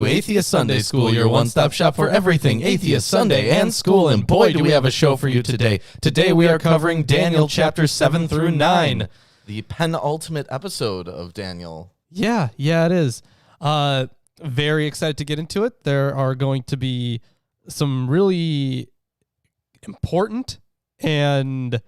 Atheist Sunday School, your one-stop shop for everything Atheist Sunday and school. And boy, do we have a show for you today. Today we are covering Daniel chapter 7 through 9. The penultimate episode of Daniel. Yeah, it is. Very excited to get into it. There are going to be some really important and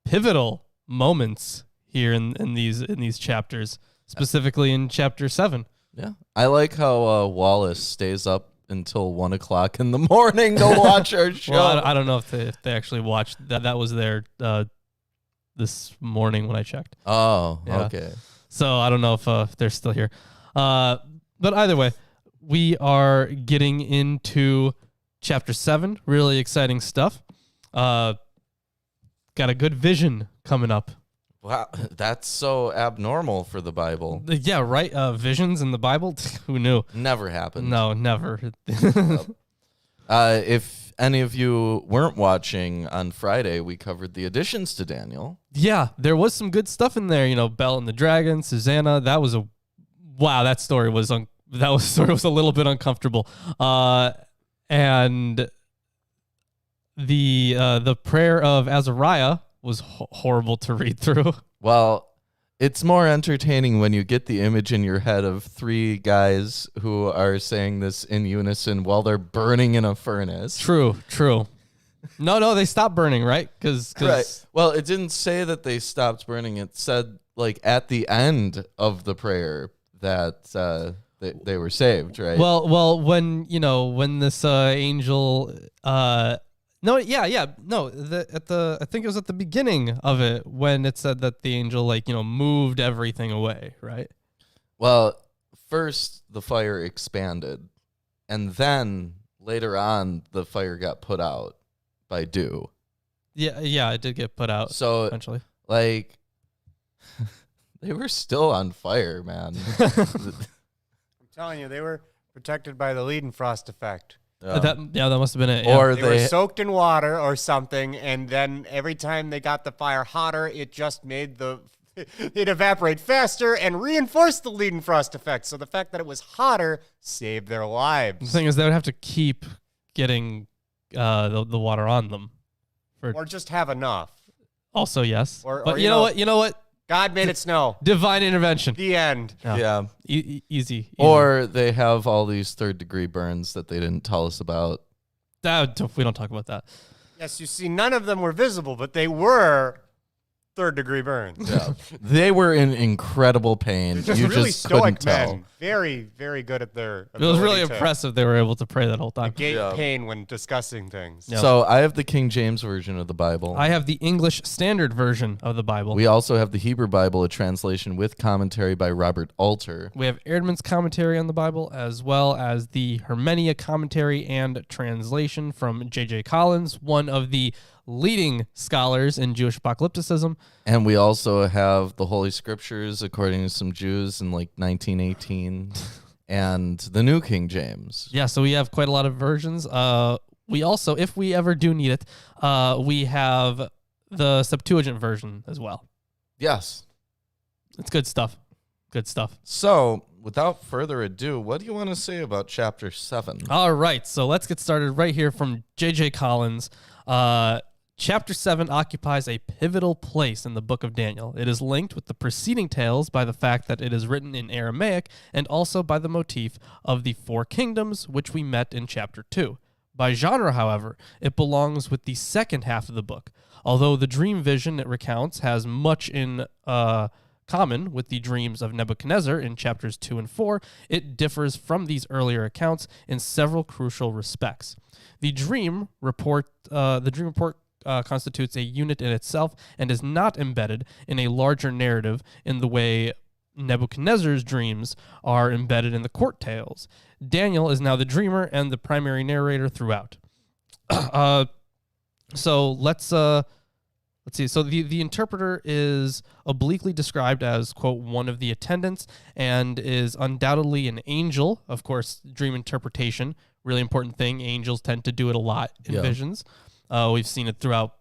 pivotal moments here in these chapters, specifically in chapter 7. Yeah, I like how Wallace stays up until 1 o'clock in the morning to watch our show. Well, I don't know if they actually watched that. That was there this morning when I checked. Oh, yeah. Okay. So I don't know if they're still here. But either way, we are getting into chapter 7. Really exciting stuff. Got a good vision coming up. Wow, that's so abnormal for the Bible. Yeah, right. Visions in the Bible? Who knew? Never happened. No, never. If any of you weren't watching on Friday, we covered the additions to Daniel. Yeah, there was some good stuff in there. You know, Bel and the Dragon, Susanna. That was that story was a little bit uncomfortable. And the prayer of Azariah was horrible to read through. Well, it's more entertaining when you get the image in your head of 3 guys who are saying this in unison while they're burning in a furnace. True. No, they stopped burning, right? Right. Well, it didn't say that they stopped burning. It said, like, at the end of the prayer that they were saved, right? Well, when this angel. No, yeah. No, I think it was at the beginning of it when it said that the angel, moved everything away, right? Well, first the fire expanded, and then later on the fire got put out by dew. Yeah, it did get put out. So eventually, they were still on fire, man. I'm telling you, they were protected by the Leidenfrost effect. That must have been it. Yeah. Or they were soaked in water or something, and then every time they got the fire hotter, it just made it evaporate faster and reinforced the Leidenfrost effect. So the fact that it was hotter saved their lives. The thing is, they would have to keep getting the water on them, or just have enough. Also, yes. But you know what? God made it snow. Divine intervention. The end. Yeah. Easy. Or they have all these 3rd-degree burns that they didn't tell us about. We don't talk about that. Yes, you see, none of them were visible, but they were 3rd-degree burns. Yeah. They were in incredible pain. They're You really just couldn't stoic men. tell. Very, very good at their It was really ability to impressive they were able to pray that whole time. negate pain when discussing things. Yeah. So I have the King James version of the Bible. I have the English Standard Version of the Bible. We also have the Hebrew Bible, a translation with commentary by Robert Alter. We have Erdman's commentary on the Bible, as well as the Hermenia commentary and translation from J.J. Collins, one of the leading scholars in Jewish apocalypticism. And we also have the Holy Scriptures, according to some Jews in 1918, and the New King James. Yeah, so we have quite a lot of versions. We also, if we ever do need it, we have the Septuagint version as well. Yes. It's good stuff. Good stuff. So, without further ado, what do you want to say about chapter 7? All right, so let's get started right here from J.J. Collins. Chapter 7 occupies a pivotal place in the book of Daniel. It is linked with the preceding tales by the fact that it is written in Aramaic and also by the motif of the 4 kingdoms, which we met in chapter 2. By genre, however, it belongs with the second half of the book. Although the dream vision it recounts has much in common with the dreams of Nebuchadnezzar in chapters 2 and 4, it differs from these earlier accounts in several crucial respects. The dream report constitutes a unit in itself and is not embedded in a larger narrative in the way Nebuchadnezzar's dreams are embedded in the court tales. Daniel is now the dreamer and the primary narrator throughout. So let's see. So the interpreter is obliquely described as, quote, one of the attendants and is undoubtedly an angel. Of course, dream interpretation, really important thing. Angels tend to do it a lot in visions. We've seen it throughout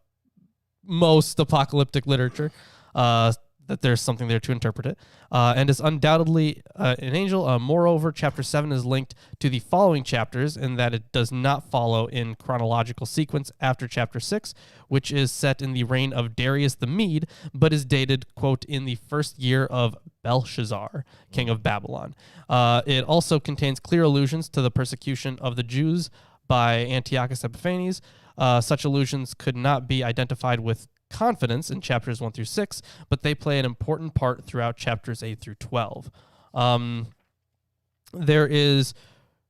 most apocalyptic literature. that there's something there to interpret it, and is undoubtedly an angel. Moreover, chapter 7 is linked to the following chapters in that it does not follow in chronological sequence after chapter 6, which is set in the reign of Darius the Mede, but is dated, quote, in the first year of Belshazzar, king of Babylon. It also contains clear allusions to the persecution of the Jews by Antiochus Epiphanes. Such allusions could not be identified with confidence in chapters 1 through 6, but they play an important part throughout chapters 8 through 12. There is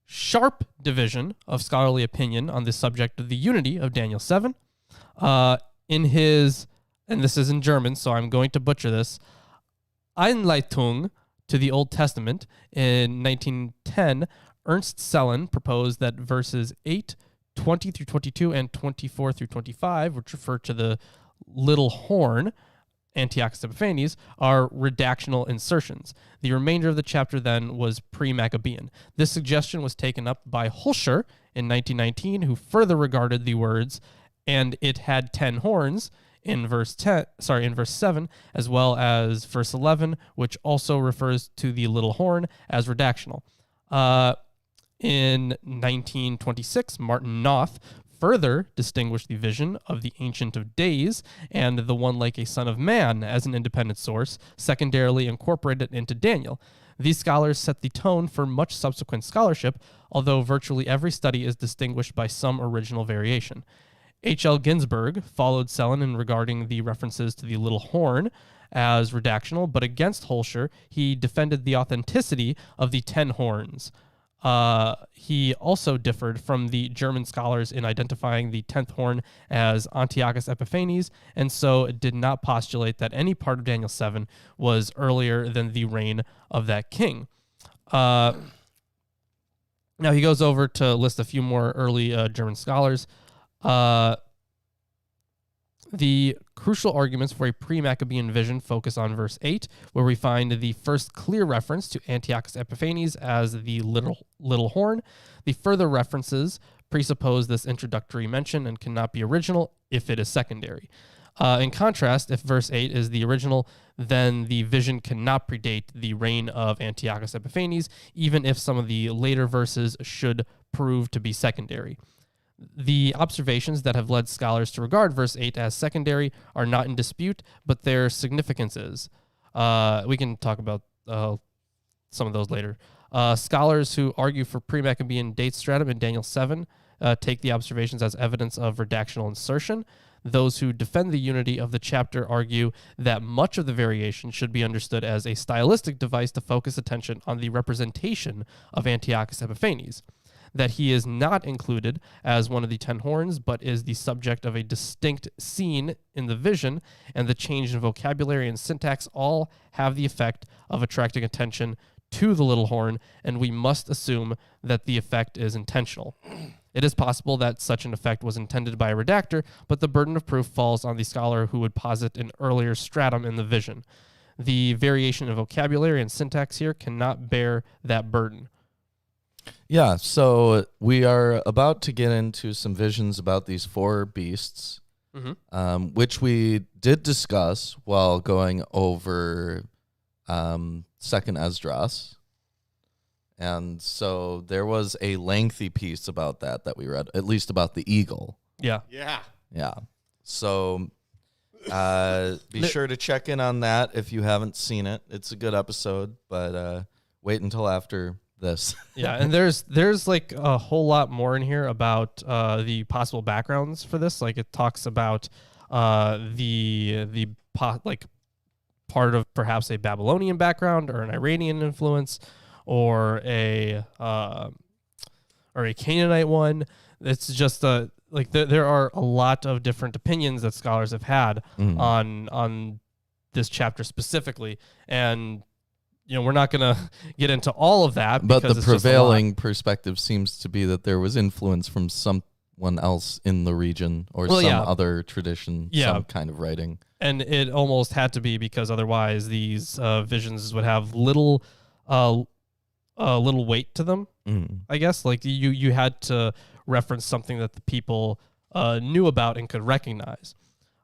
sharp division of scholarly opinion on the subject of the unity of Daniel 7. In his, and this is in German, so I'm going to butcher this, Einleitung to the Old Testament in 1910, Ernst Sellen proposed that verses 8, 20 through 22, and 24 through 25, which refer to the little horn, Antiochus Epiphanes, are redactional insertions. The remainder of the chapter then was pre-Maccabean. This suggestion was taken up by Hosea in 1919, who further regarded the words, and it had 10 horns, in verse 7, as well as verse 11, which also refers to the little horn as redactional. In 1926, Martin Noth further distinguished the vision of the Ancient of Days and the one like a son of man as an independent source, secondarily incorporated into Daniel. These scholars set the tone for much subsequent scholarship, although virtually every study is distinguished by some original variation. H.L. Ginsburg followed Sellen in regarding the references to the little horn as redactional, but against Holscher, he defended the authenticity of the 10 horns. He also differed from the German scholars in identifying the 10th horn as Antiochus Epiphanes, and so did not postulate that any part of Daniel 7 was earlier than the reign of that king. Now he goes over to list a few more early German scholars. The crucial arguments for a pre-Maccabean vision focus on verse 8, where we find the first clear reference to Antiochus Epiphanes as the little horn. The further references presuppose this introductory mention and cannot be original if it is secondary. In contrast, if verse 8 is the original, then the vision cannot predate the reign of Antiochus Epiphanes, even if some of the later verses should prove to be secondary. The observations that have led scholars to regard verse 8 as secondary are not in dispute, but their significance is. We can talk about some of those later. Scholars who argue for pre-Maccabean date stratum in Daniel 7 take the observations as evidence of redactional insertion. Those who defend the unity of the chapter argue that much of the variation should be understood as a stylistic device to focus attention on the representation of Antiochus Epiphanes, that he is not included as one of the 10 horns, but is the subject of a distinct scene in the vision, and the change in vocabulary and syntax all have the effect of attracting attention to the little horn, and we must assume that the effect is intentional. It is possible that such an effect was intended by a redactor, but the burden of proof falls on the scholar who would posit an earlier stratum in the vision. The variation in vocabulary and syntax here cannot bear that burden. Yeah, so we are about to get into some visions about these 4 beasts, which we did discuss while going over Second Esdras. And so there was a lengthy piece about that we read, at least about the eagle. Yeah. Yeah. So be sure to check in on that if you haven't seen it. It's a good episode, but wait until after this. Yeah, and there's like a whole lot more in here about the possible backgrounds for this. Like it talks about part of perhaps a Babylonian background or an Iranian influence or a Canaanite one. It's just there are a lot of different opinions that scholars have had on this chapter specifically, and we're not going to get into all of that. But the prevailing perspective seems to be that there was influence from someone else in the region or other tradition, some kind of writing. And it almost had to be because otherwise these visions would have little weight to them, I guess. Like you had to reference something that the people knew about and could recognize.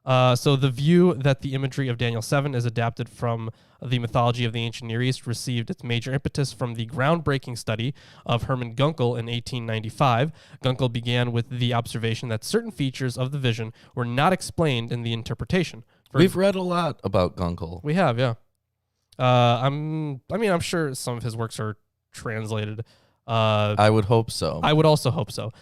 So the view that the imagery of Daniel 7 is adapted from the mythology of the ancient Near East received its major impetus from the groundbreaking study of Hermann Gunkel in 1895. Gunkel began with the observation that certain features of the vision were not explained in the interpretation. We've read a lot about Gunkel. We have, yeah. I'm sure some of his works are translated. I would hope so. I would also hope so.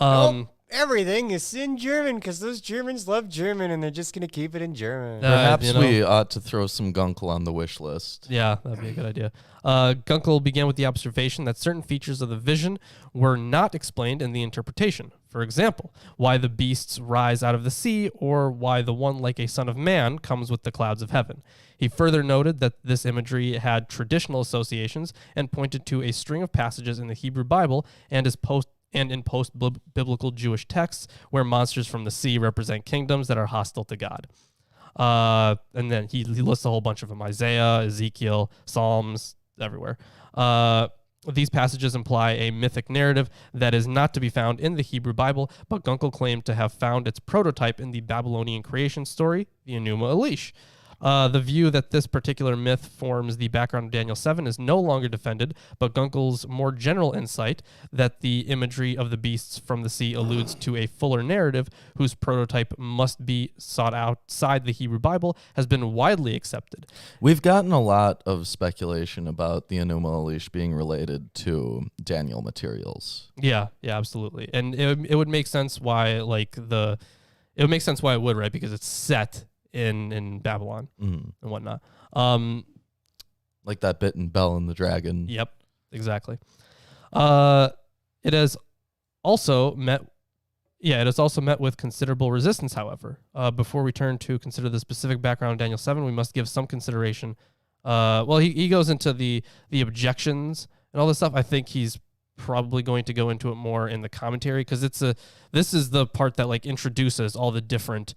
Nope. Everything is in German because those Germans love German and they're just going to keep it in German. Perhaps we ought to throw some Gunkel on the wish list. Yeah, that'd be a good idea. Gunkel began with the observation that certain features of the vision were not explained in the interpretation. For example, why the beasts rise out of the sea, or why the one like a son of man comes with the clouds of heaven. He further noted that this imagery had traditional associations and pointed to a string of passages in the Hebrew Bible and in post-biblical Jewish texts where monsters from the sea represent kingdoms that are hostile to God. And then he lists a whole bunch of them: Isaiah, Ezekiel, Psalms, everywhere. These passages imply a mythic narrative that is not to be found in the Hebrew Bible, but Gunkel claimed to have found its prototype in the Babylonian creation story, the Enuma Elish. The view that this particular myth forms the background of Daniel 7 is no longer defended, but Gunkel's more general insight that the imagery of the beasts from the sea alludes to a fuller narrative whose prototype must be sought outside the Hebrew Bible has been widely accepted. We've gotten a lot of speculation about the Enuma Elish being related to Daniel materials. Yeah, absolutely. And it would make sense why, it would make sense why it would, right? Because it's set in Babylon and whatnot. Like that bit in Bell and the Dragon. Yep, exactly. It has also met with considerable resistance, however. Before we turn to consider the specific background of Daniel 7, we must give some consideration. He goes into the objections and all this stuff. I think he's probably going to go into it more in the commentary, because this is the part that introduces all the different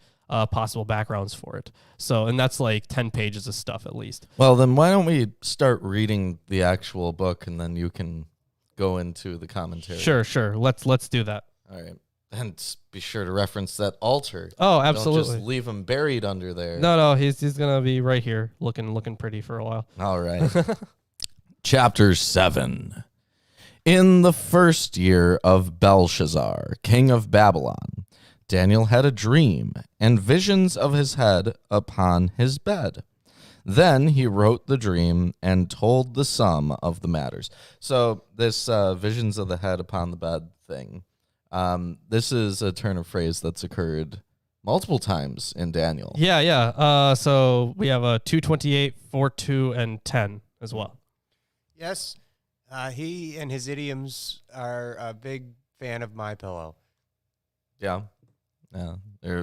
possible backgrounds for it. So, and that's 10 pages of stuff at least. Well, then why don't we start reading the actual book, and then you can go into the commentary. Sure. Let's do that. All right. And be sure to reference that altar. Oh, absolutely. Don't just leave him buried under there. No, he's going to be right here looking pretty for a while. All right. Chapter 7. In the first year of Belshazzar, king of Babylon, Daniel had a dream and visions of his head upon his bed. Then he wrote the dream and told the sum of the matters. So this visions of the head upon the bed thing, this is a turn of phrase that's occurred multiple times in Daniel. Yeah. So we have 228, 42, and 10 as well. Yes. He and his idioms are a big fan of My Pillow. Yeah.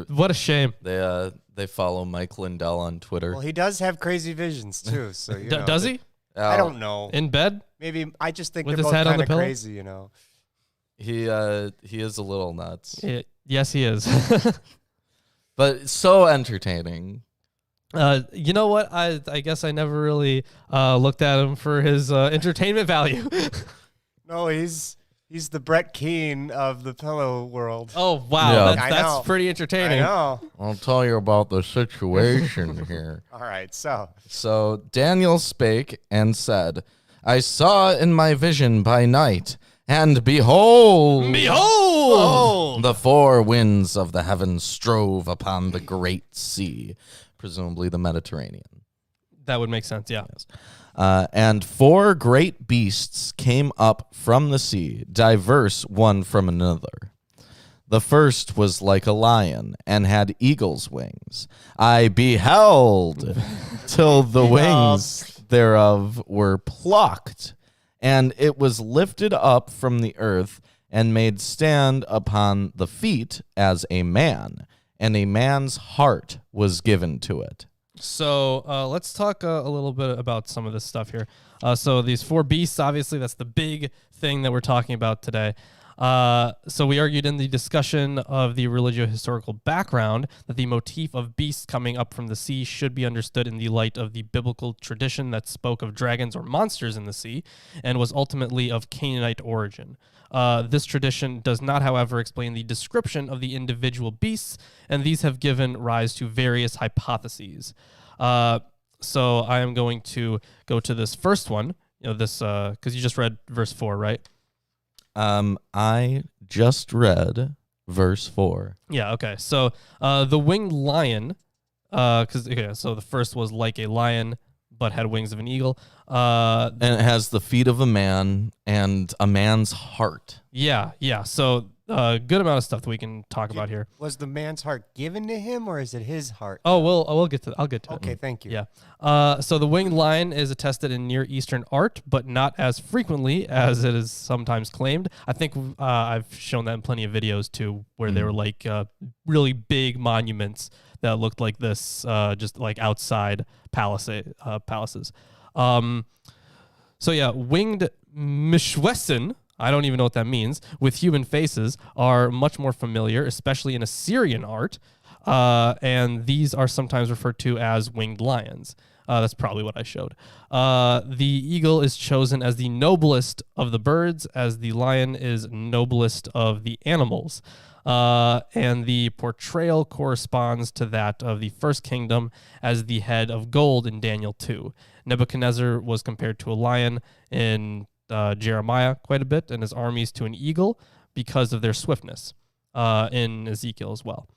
What a shame. They follow Mike Lindell on Twitter. Well, he does have crazy visions too. So does he? I don't know. In bed? Maybe I just think with they're his both head on the kind of pillow? crazy. He is a little nuts. Yes, he is. But it's so entertaining. You know what? I guess I never really looked at him for his entertainment value. No, he's the Brett Keane of the pillow world. Oh, wow. Yeah. That's pretty entertaining. I know. I'll tell you about the situation here. All right, so Daniel spake and said, I saw in my vision by night, and behold, the four winds of the heavens strove upon the great sea, presumably the Mediterranean. That would make sense, yeah. Yes. And four great beasts came up from the sea, diverse one from another. The first was like a lion, and had eagle's wings. I beheld till the wings thereof were plucked, and it was lifted up from the earth, and made stand upon the feet as a man, and a man's heart was given to it. So let's talk a little bit about some of this stuff here. So these four beasts, obviously, that's the big thing that we're talking about today. So we argued in the discussion of the religio-historical background that the motif of beasts coming up from the sea should be understood in the light of the biblical tradition that spoke of dragons or monsters in the sea and was ultimately of Canaanite origin. This tradition does not, however, explain the description of the individual beasts, and these have given rise to various hypotheses. So I am going to go to this first one, this because you just read verse 4, right? I just read verse 4. Yeah, okay. So the winged lion, so the first was like a lion, but had wings of an eagle. And it has the feet of a man and a man's heart. Yeah. So good amount of stuff that we can talk about here. Was the man's heart given to him, or is it his heart? Oh, well, I'll get to it. Okay, thank you. Yeah. So the winged lion is attested in Near Eastern art, but not as frequently as it is sometimes claimed. I think I've shown that in plenty of videos too, where they were like really big monuments that looked like this, just like outside palaces. So yeah, winged mishwesin, I don't even know what that means, with human faces are much more familiar, especially in Assyrian art, and these are sometimes referred to as winged lions. That's probably what I showed. The eagle is chosen as the noblest of the birds, as the lion is noblest of the animals. And the portrayal corresponds to that of the first kingdom as the head of gold in Daniel 2. Nebuchadnezzar was compared to a lion in Jeremiah quite a bit, and his armies to an eagle because of their swiftness in Ezekiel as well.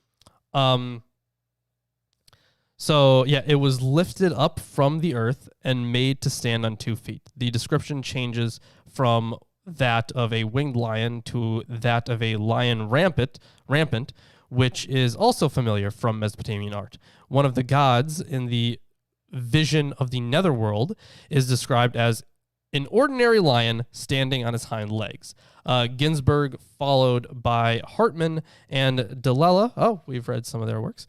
So, yeah, it was lifted up from the earth and made to stand on 2 feet. The description changes from that of a winged lion to that of a lion rampant, which is also familiar from Mesopotamian art. One of the gods in the vision of the netherworld is described as an ordinary lion standing on his hind legs. Ginsburg, followed by Hartman and Delella, we've read some of their works,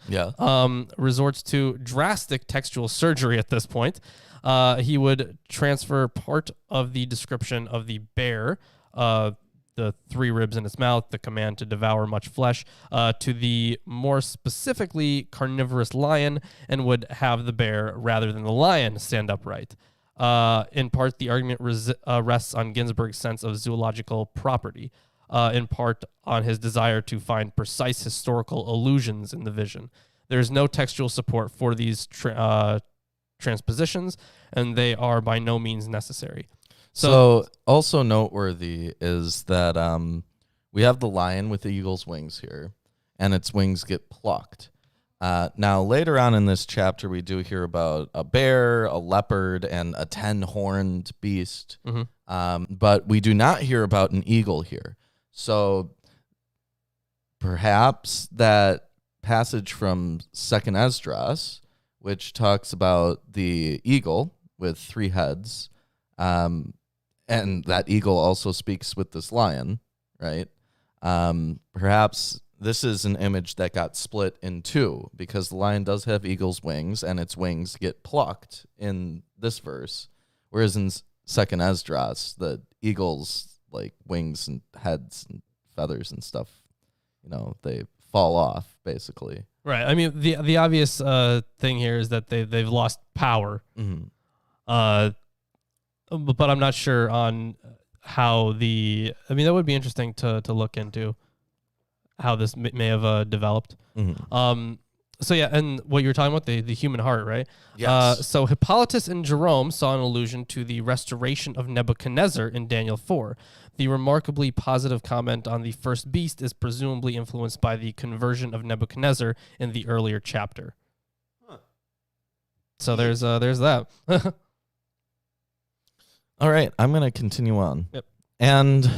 resorts to drastic textual surgery at this point. He would transfer part of the description of the bear, the 3 ribs in its mouth, the command to devour much flesh, to the more specifically carnivorous lion, and would have the bear rather than the lion stand upright. In part, the argument rests on Ginsburg's sense of zoological property, in part on his desire to find precise historical allusions in the vision. There is no textual support for these transpositions, and they are by no means necessary. So also noteworthy is that we have the lion with the eagle's wings here, and its wings get plucked. Now, later on in this chapter, we do hear about a bear, a leopard, and a 10-horned beast, but we do not hear about an eagle here. So perhaps that passage from 2nd Esdras, which talks about the eagle with 3 heads, and that eagle also speaks with this lion, right? Perhaps this is an image that got split in 2 because the lion does have eagle's wings, and its wings get plucked in this verse, whereas in 2nd Esdras, the eagle's like wings and heads and feathers and stuff, they fall off basically. Right. I mean, the obvious thing here is that they've lost power. But I'm not sure on how that would be interesting to look into how this may have developed. So yeah, and what you were talking about, the human heart, right? Yes. So Hippolytus and Jerome saw an allusion to the restoration of Nebuchadnezzar in Daniel 4. The remarkably positive comment on the first beast is presumably influenced by the conversion of Nebuchadnezzar in the earlier chapter. So there's that. All right, I'm going to continue on. Yep. And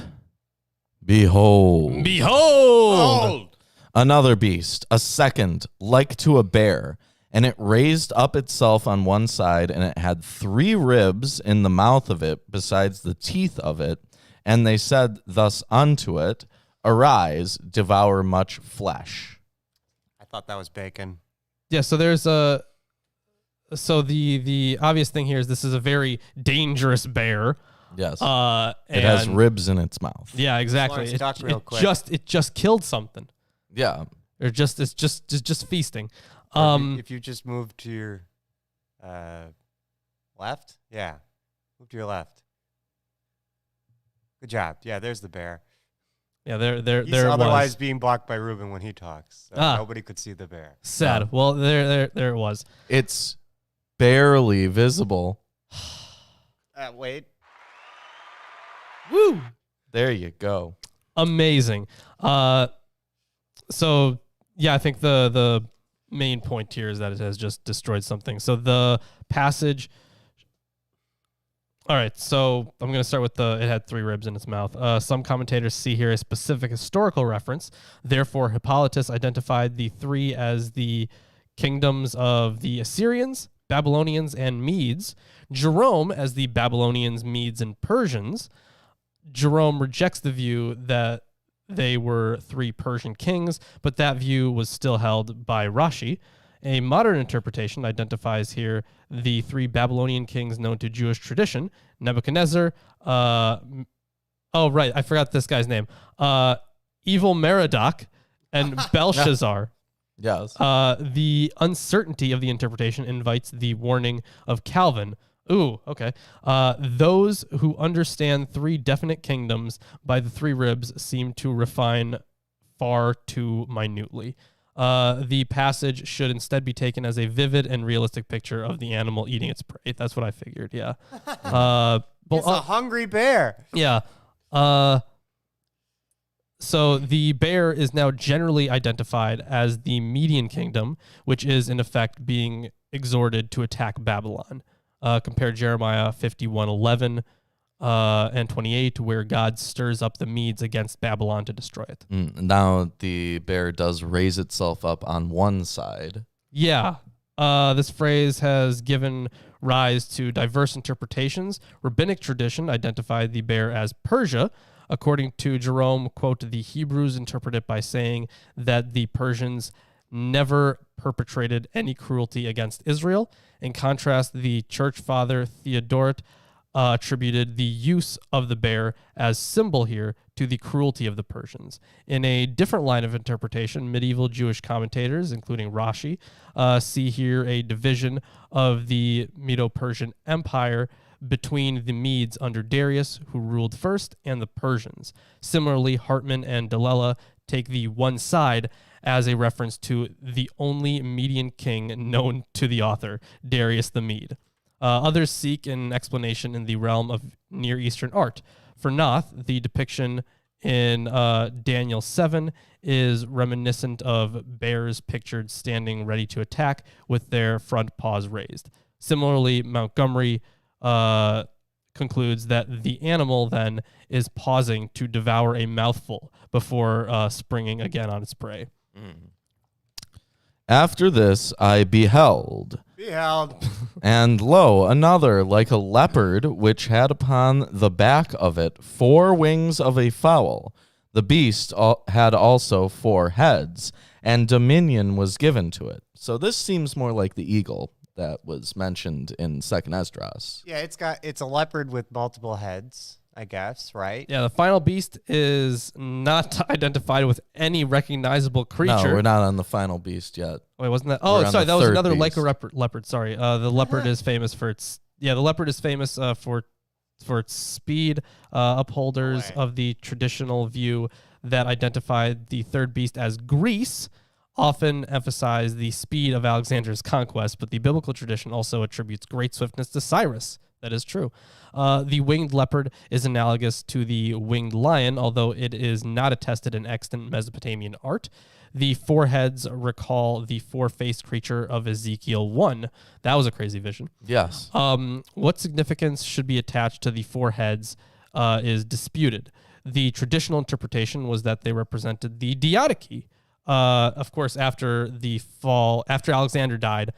behold. Behold! Another beast, a second, like to a bear, and it raised up itself on one side, and it had 3 ribs in the mouth of it, besides the teeth of it. And they said thus unto it, Arise, devour much flesh. I thought that was bacon. Yeah, so there's the obvious thing here is this is a very dangerous bear. Yes. And it has ribs in its mouth. Yeah, exactly. Lawrence, duck real quick. It just killed something. Yeah. Or it's just feasting. If you just move to your left, yeah, move to your left. Good job. Yeah, there's the bear. Yeah, there He's was. otherwise being blocked by Ruben when he talks. So nobody could see the bear. Sad. Well, there it was. It's barely visible. Wait. Woo! There you go. Amazing. So yeah, I think the main point here is that it has just destroyed something. So the passage. All right, so I'm going to start with it had 3 ribs in its mouth. Some commentators see here a specific historical reference. Therefore, Hippolytus identified the 3 as the kingdoms of the Assyrians, Babylonians, and Medes. Jerome as the Babylonians, Medes, and Persians. Jerome rejects the view that they were 3 Persian kings, but that view was still held by Rashi. A modern interpretation identifies here the 3 Babylonian kings known to Jewish tradition: Nebuchadnezzar, I forgot this guy's name, Evil Merodach, and Belshazzar. Yes. The uncertainty of the interpretation invites the warning of Calvin. Ooh, okay. Those who understand 3 definite kingdoms by the 3 ribs seem to refine far too minutely. The passage should instead be taken as a vivid and realistic picture of the animal eating its prey. That's what I figured, yeah. It's a hungry bear. Yeah. So the bear is now generally identified as the Median kingdom, which is in effect being exhorted to attack Babylon. Compare Jeremiah 51:11 and 28, where God stirs up the Medes against Babylon to destroy it. Now the bear does raise itself up on one side. Yeah. This phrase has given rise to diverse interpretations. Rabbinic tradition identified the bear as Persia. According to Jerome, quote, the Hebrews interpret it by saying that the Persians never perpetrated any cruelty against Israel. In contrast, the church father Theodoret attributed the use of the bear as symbol here to the cruelty of the Persians. In a different line of interpretation, medieval Jewish commentators, including Rashi, see here a division of the Medo-Persian Empire between the Medes under Darius, who ruled first, and the Persians. Similarly, Hartman and Dalila take the one side as a reference to the only Median king known to the author, Darius the Mede. Others seek an explanation in the realm of Near Eastern art. For Noth, the depiction in Daniel 7 is reminiscent of bears pictured standing ready to attack with their front paws raised. Similarly, Montgomery concludes that the animal then is pausing to devour a mouthful before springing again on its prey. After this I beheld, and lo, another like a leopard, which had upon the back of it 4 wings of a fowl. The beast had also 4 heads, and dominion was given to it. So this seems more like the eagle that was mentioned in 2nd Esdras. Yeah, it's a leopard with multiple heads, I guess, right? Yeah, the final beast is not identified with any recognizable creature. No, we're not on the final beast yet. Wait, wasn't that? Oh, We're on sorry, the that was third another beast. like leopard. Sorry, the leopard is famous for its. Yeah, the leopard is famous for its speed. Upholders of the traditional view that identified the 3rd beast as Greece often emphasize the speed of Alexander's conquest, but the biblical tradition also attributes great swiftness to Cyrus. That is true. The winged leopard is analogous to the winged lion, although it is not attested in extant Mesopotamian art. The 4 heads recall the 4-faced creature of Ezekiel 1. That was a crazy vision. Yes. What significance should be attached to the 4 heads is disputed. The traditional interpretation was that they represented the Diadochi. Of course, after Alexander died,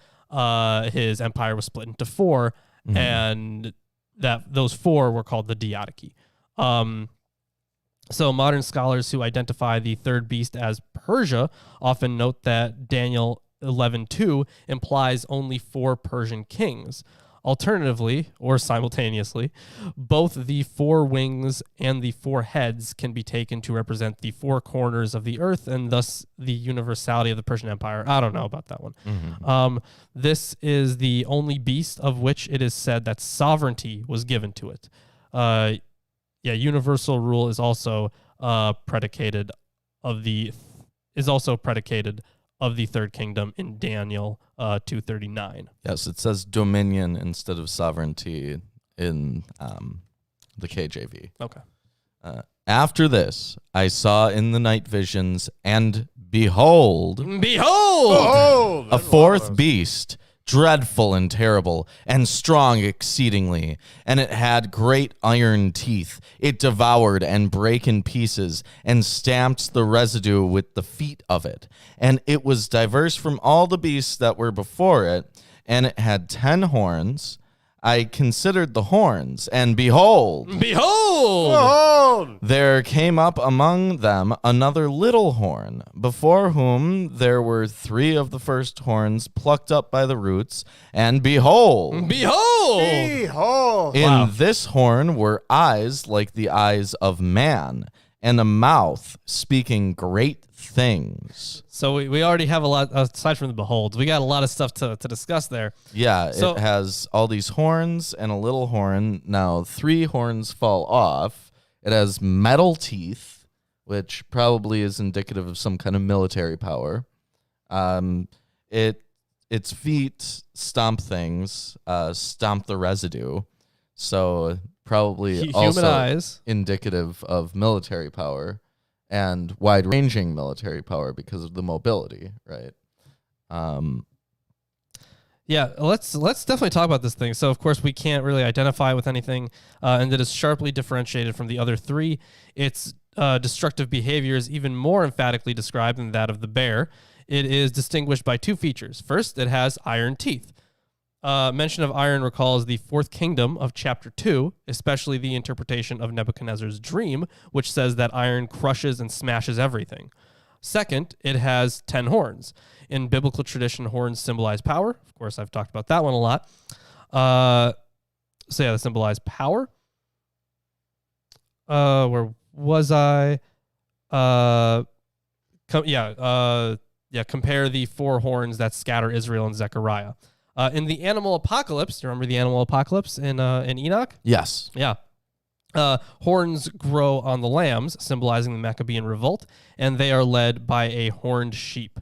his empire was split into 4, and that those 4 were called the Diadochi. So modern scholars who identify the 3rd beast as Persia often note that Daniel 11:2 implies only 4 Persian kings. Alternatively, or simultaneously, both the 4 wings and the 4 heads can be taken to represent the 4 corners of the earth and thus the universality of the Persian Empire. I don't know about that one. This is the only beast of which it is said that sovereignty was given to it. Universal rule is also predicated of the third kingdom in Daniel 2:39. Yes, it says dominion instead of sovereignty in the KJV. Okay. After this, I saw in the night visions, and behold, a fourth beast, dreadful and terrible, and strong exceedingly, and it had great iron teeth. It devoured and brake in pieces, and stamped the residue with the feet of it. And it was diverse from all the beasts that were before it, and it had 10 horns. I considered the horns, and behold, there came up among them another little horn, before whom there were 3 of the first horns plucked up by the roots, and behold, in this horn were eyes like the eyes of man, and a mouth speaking great things. So we already have a lot, aside from the beholds, we got a lot of stuff to discuss there. Yeah, it has all these horns and a little horn. Now, 3 horns fall off. It has metal teeth, which probably is indicative of some kind of military power. Its feet stomp things, stomp the residue. So probably Human also eyes. indicative of military power and wide-ranging military power because of the mobility, right? Yeah, let's definitely talk about this thing. So, of course, we can't really identify with anything, and it is sharply differentiated from the other 3. Its destructive behavior is even more emphatically described than that of the bear. It is distinguished by 2 features. First, it has iron teeth. Mention of iron recalls the 4th kingdom of chapter 2, especially the interpretation of Nebuchadnezzar's dream, which says that iron crushes and smashes everything. Second, it has 10 horns. In biblical tradition, horns symbolize power. Of course, I've talked about that one a lot. They symbolize power. Where was I? Compare the 4 horns that scatter Israel and Zechariah. In the animal apocalypse, do you remember the animal apocalypse in Enoch? Yes. Yeah. Horns grow on the lambs, symbolizing the Maccabean revolt, and they are led by a horned sheep.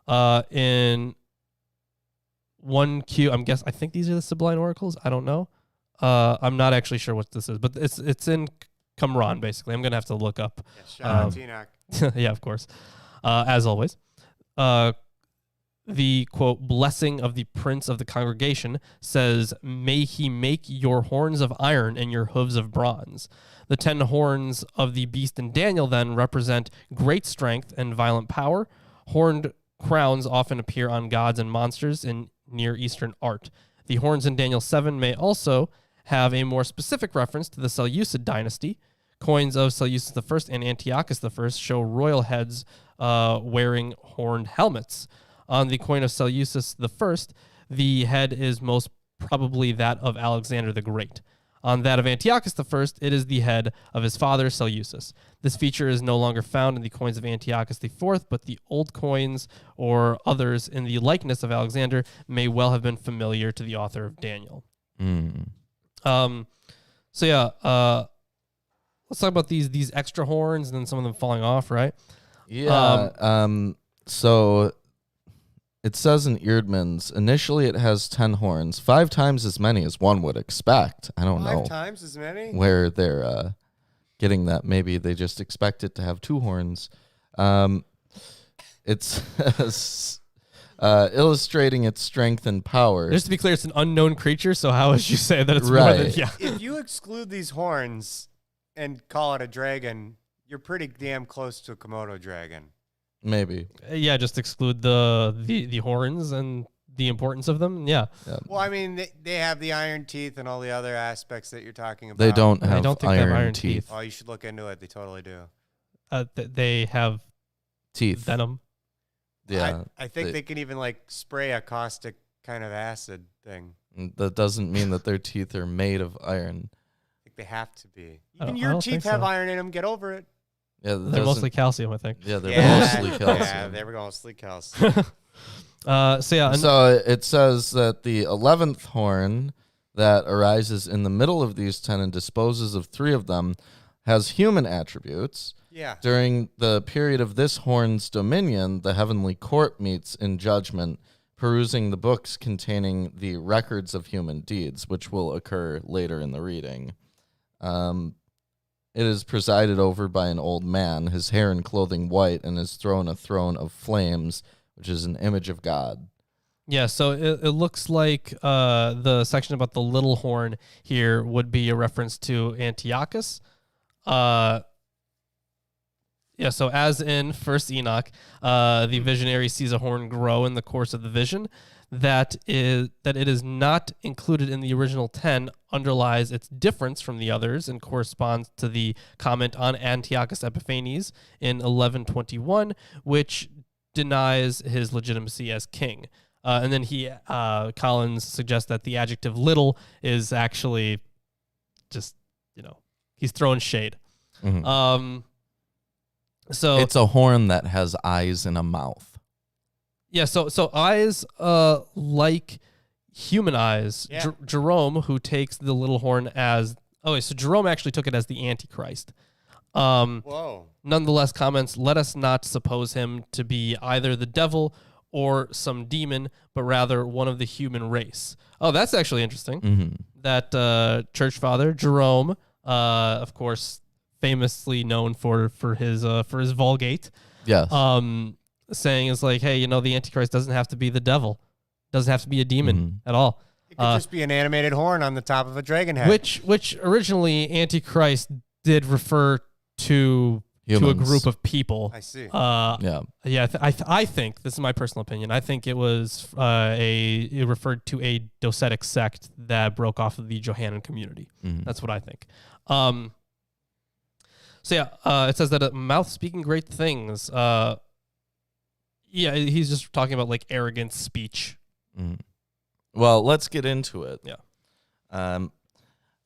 In 1Q, I think these are the Sibylline oracles. I don't know. I'm not actually sure what this is, but it's in Qumran, basically. I'm going to have to look up. Shout out to Enoch. Yeah, of course. As always. The, quote, blessing of the prince of the congregation says, may he make your horns of iron and your hooves of bronze. The 10 horns of the beast in Daniel then represent great strength and violent power. Horned crowns often appear on gods and monsters in Near Eastern art. The horns in Daniel 7 may also have a more specific reference to the Seleucid dynasty. Coins of Seleucus I and Antiochus I show royal heads wearing horned helmets. On the coin of Seleucus I, the head is most probably that of Alexander the Great. On that of Antiochus I, it is the head of his father, Seleucus. This feature is no longer found in the coins of Antiochus IV, but the old coins or others in the likeness of Alexander may well have been familiar to the author of Daniel. Let's talk about these extra horns and then some of them falling off, right? Yeah. So it says in Eerdmans, initially it has 10 horns, 5 times as many as one would expect. I don't know 5 times as many? where they're getting that. Maybe they just expect it to have 2 horns. It's illustrating its strength and power. Just to be clear, it's an unknown creature, so how would you say that it's Right. more than... Yeah. If you exclude these horns and call it a dragon, you're pretty damn close to a Komodo dragon. Maybe. Yeah, just exclude the horns and the importance of them. Yeah. Well, I mean, they have the iron teeth and all the other aspects that you're talking about. They don't have I don't think they have iron iron teeth. teeth. Oh, you should look into it. They totally do. They have Teeth. venom. Yeah. I think they can even like spray a caustic kind of acid thing. That doesn't mean that their teeth are made of iron. I think they have to be. I Even don't your think teeth have so. iron in them. Get over it. Yeah, They're mostly calcium, I think. Yeah, they're mostly calcium. Yeah, there we go. Mostly calcium. So it says that the 11th horn that arises in the middle of these 10 and disposes of 3 of them has human attributes. Yeah. During the period of this horn's dominion, the heavenly court meets in judgment, perusing the books containing the records of human deeds, which will occur later in the reading. It is presided over by an old man, his hair and clothing white, and is thrown a throne of flames, which is an image of God. Yeah, so it looks like the section about the little horn here would be a reference to Antiochus. Yeah, so as in First Enoch, the visionary sees a horn grow in the course of the vision. That it is not included in the original 10 underlies its difference from the others and corresponds to the comment on Antiochus Epiphanes in 1121, which denies his legitimacy as king. And then Collins suggests that the adjective little is actually just, he's throwing shade. Mm-hmm. So it's a horn that has eyes and a mouth. Yeah, so eyes like human eyes. Yeah. Jerome, who takes the little horn as... so Jerome actually took it as the Antichrist. Whoa. Nonetheless, comments, let us not suppose him to be either the devil or some demon, but rather one of the human race. Oh, that's actually interesting. Mm-hmm. That church father, Jerome, of course, famously known for his Vulgate. Yes. Saying is like, hey, the Antichrist doesn't have to be the devil, doesn't have to be a demon at all. It could just be an animated horn on the top of a dragon head. Which originally Antichrist did refer to Humans. a group of people. I see. I think this is my personal opinion. I think it was it referred to a docetic sect that broke off of the Johannine community. Mm-hmm. That's what I think. It says that a mouth speaking great things. He's just talking about like arrogant speech. Mm-hmm. Well, let's get into it. Yeah.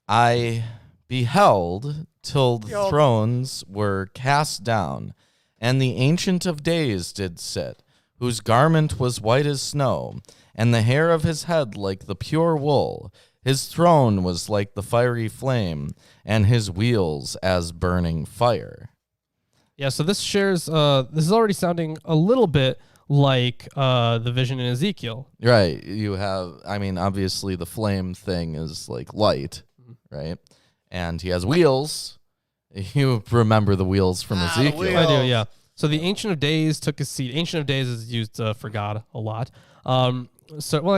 I beheld till the thrones were cast down, and the Ancient of Days did sit, whose garment was white as snow, and the hair of his head like the pure wool. His throne was like the fiery flame, and his wheels as burning fire. Yeah, so this shares, this is already sounding a little bit like the vision in Ezekiel. Right. You have, obviously the flame thing is like light, right? And he has wheels. You remember the wheels from Ezekiel. I do, yeah. So the Ancient of Days took his seat. Ancient of Days is used for God a lot. I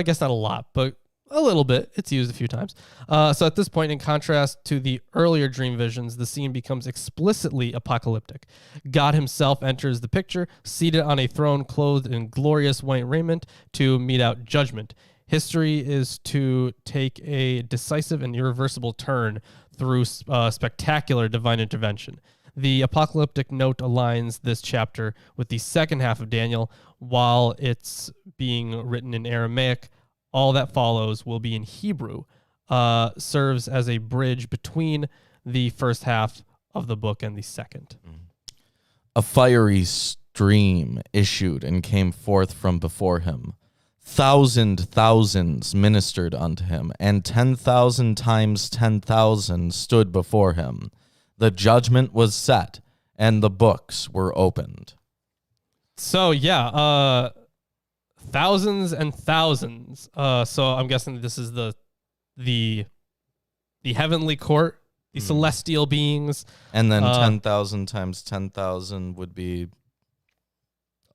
guess not a lot, but a little bit. It's used a few times. So at this point, in contrast to the earlier dream visions, the scene becomes explicitly apocalyptic. God himself enters the picture, seated on a throne clothed in glorious white raiment to mete out judgment. History is to take a decisive and irreversible turn through spectacular divine intervention. The apocalyptic note aligns this chapter with the second half of Daniel. While it's being written in Aramaic, all that follows will be in Hebrew, serves as a bridge between the first half of the book and the second. A fiery stream issued and came forth from before him. Thousands ministered unto him, and 10,000 times 10,000 stood before him. The judgment was set, and the books were opened. So, thousands and thousands. So I'm guessing this is the heavenly court, the celestial beings. And then 10,000 times 10,000 would be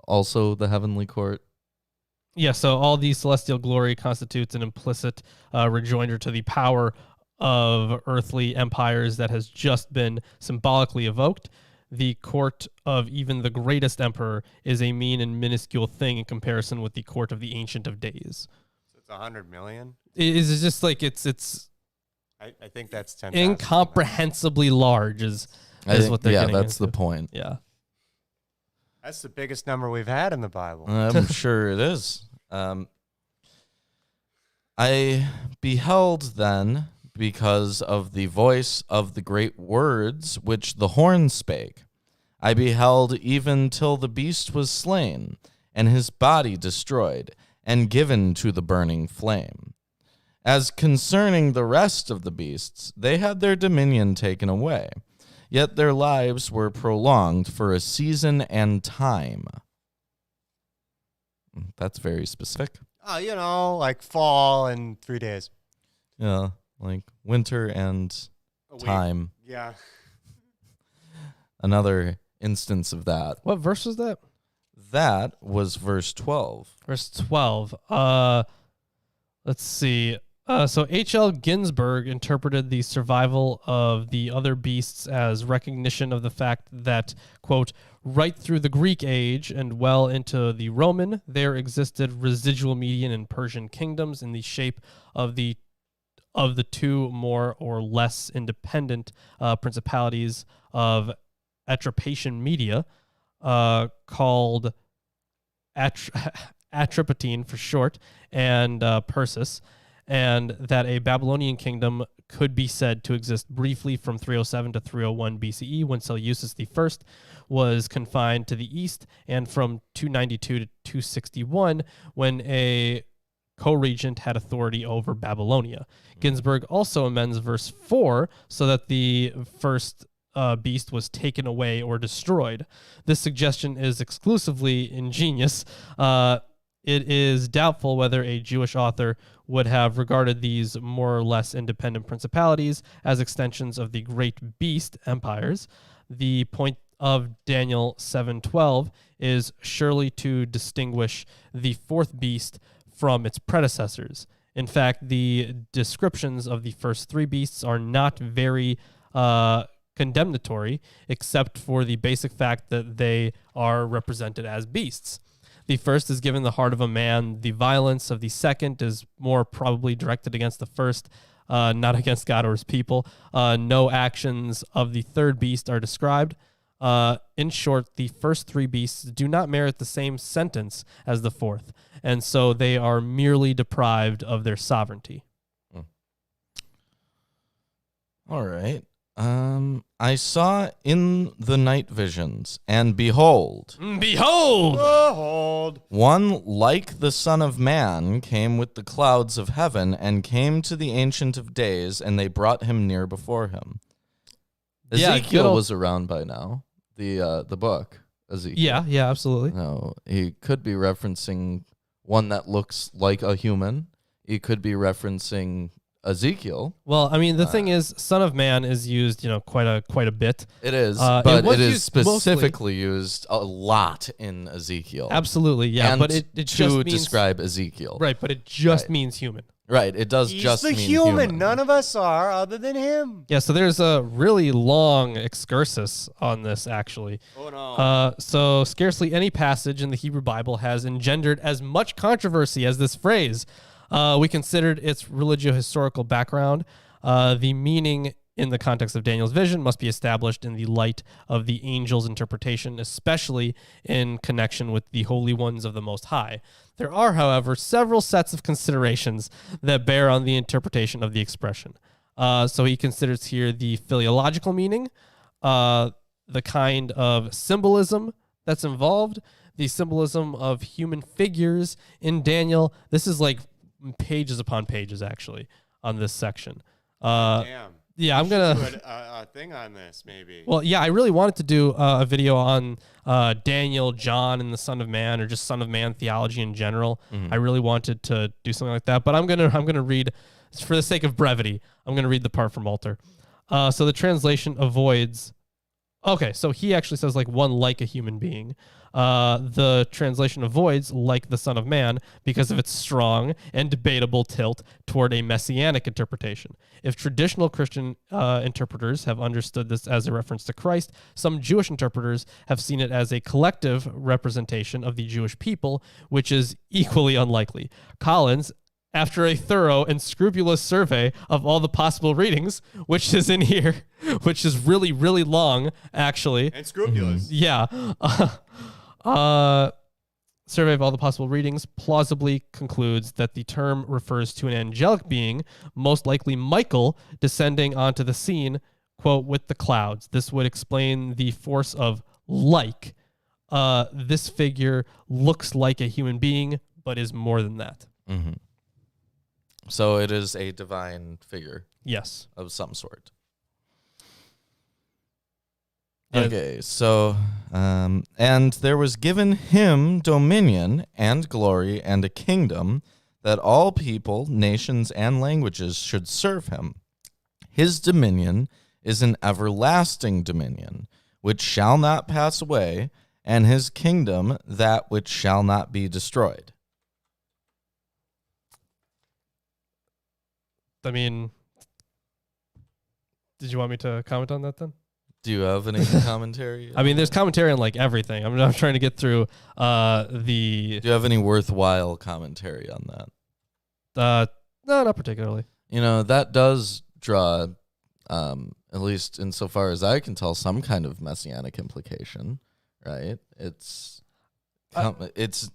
also the heavenly court. Yeah, so all the celestial glory constitutes an implicit rejoinder to the power of earthly empires that has just been symbolically evoked. The court of even the greatest emperor is a mean and minuscule thing in comparison with the court of the Ancient of Days. So it's 100 million? It's just like it's I think that's 10. Incomprehensibly large is what they're getting that's into. the point. Yeah. That's the biggest number we've had in the Bible. I'm sure it is. I beheld then, because of the voice of the great words which the horn spake. I beheld even till the beast was slain, and his body destroyed, and given to the burning flame. As concerning the rest of the beasts, they had their dominion taken away, yet their lives were prolonged for a season and time. That's very specific. Like fall and 3 days. Yeah, like winter and time. Yeah. Another instance of that. What verse was that? That was verse 12. Verse 12. Let's see. So H.L. Ginsburg interpreted the survival of the other beasts as recognition of the fact that, quote, right through the Greek age and well into the Roman, there existed residual Median and Persian kingdoms in the shape of the two more or less independent principalities of Atropatian Media, called Atropatene for short, and Persis, and that a Babylonian kingdom could be said to exist briefly from 307 to 301 BCE, when Seleucus I was confined to the east, and from 292 to 261, when a co-regent had authority over Babylonia. Ginsburg also amends verse 4 so that the first beast was taken away or destroyed. This suggestion is exclusively ingenious. It is doubtful whether a Jewish author would have regarded these more or less independent principalities as extensions of the great beast empires. The point of Daniel 7:12 is surely to distinguish the fourth beast from its predecessors. In fact, the descriptions of the first three beasts are not very condemnatory, except for the basic fact that they are represented as beasts. The first is given the heart of a man. The violence of the second is more probably directed against the first, not against God or his people. No actions of the third beast are described. In short, the first three beasts do not merit the same sentence as the fourth, and so they are merely deprived of their sovereignty. All right. I saw in the night visions, and behold, one like the Son of Man came with the clouds of heaven, and came to the Ancient of Days, and they brought him near before him. Ezekiel was around by now. The book Ezekiel. Yeah, absolutely. No, he could be referencing one that looks like a human. He could be referencing Ezekiel. Well, I mean, the thing is, Son of Man is used, quite a bit. It is, but it is specifically used a lot in Ezekiel. Absolutely, yeah. And but it just to means, describe Ezekiel, right? But it just means human. Right. It does He's just the mean human. None of us are, other than him. Yeah. So there's a really long excursus on this, actually. Oh no. So scarcely any passage in the Hebrew Bible has engendered as much controversy as this phrase. We considered its religio-historical background. The meaning in the context of Daniel's vision must be established in the light of the angel's interpretation, especially in connection with the holy ones of the Most High. There are, however, several sets of considerations that bear on the interpretation of the expression. So he considers here the philological meaning, the kind of symbolism that's involved, the symbolism of human figures in Daniel. This is like pages upon pages, actually, on this section. Damn. Yeah, I'm going to do a thing on this, maybe. Well, yeah, I really wanted to do a video on Daniel, John, and the Son of Man, or just Son of Man theology in general. I really wanted to do something like that, but I'm gonna read, for the sake of brevity, I'm gonna read the part from Alter. So the translation avoids. Okay, so he actually says like one like a human being. The translation avoids like the Son of Man because of its strong and debatable tilt toward a messianic interpretation. If traditional Christian interpreters have understood this as a reference to Christ, some Jewish interpreters have seen it as a collective representation of the Jewish people, which is equally unlikely. Collins, after a thorough and scrupulous survey of all the possible readings, which is in here, which is really, really long, actually. And scrupulous. Yeah. survey of all the possible readings plausibly concludes that the term refers to an angelic being, most likely Michael, descending onto the scene, quote, with the clouds. This would explain the force of like. This figure looks like a human being, but is more than that. Mm-hmm. So it is a divine figure. Yes. Of some sort. Yeah. Okay, so, and there was given him dominion and glory and a kingdom that all people, nations, and languages should serve him. His dominion is an everlasting dominion, which shall not pass away, and his kingdom that which shall not be destroyed. I mean, did you want me to comment on that then? Do you have any commentary? I mean, there's commentary on like everything. I'm trying to get through the. Do you have any worthwhile commentary on that? No, not particularly. You know, that does draw, at least insofar as I can tell, some kind of messianic implication, right? It's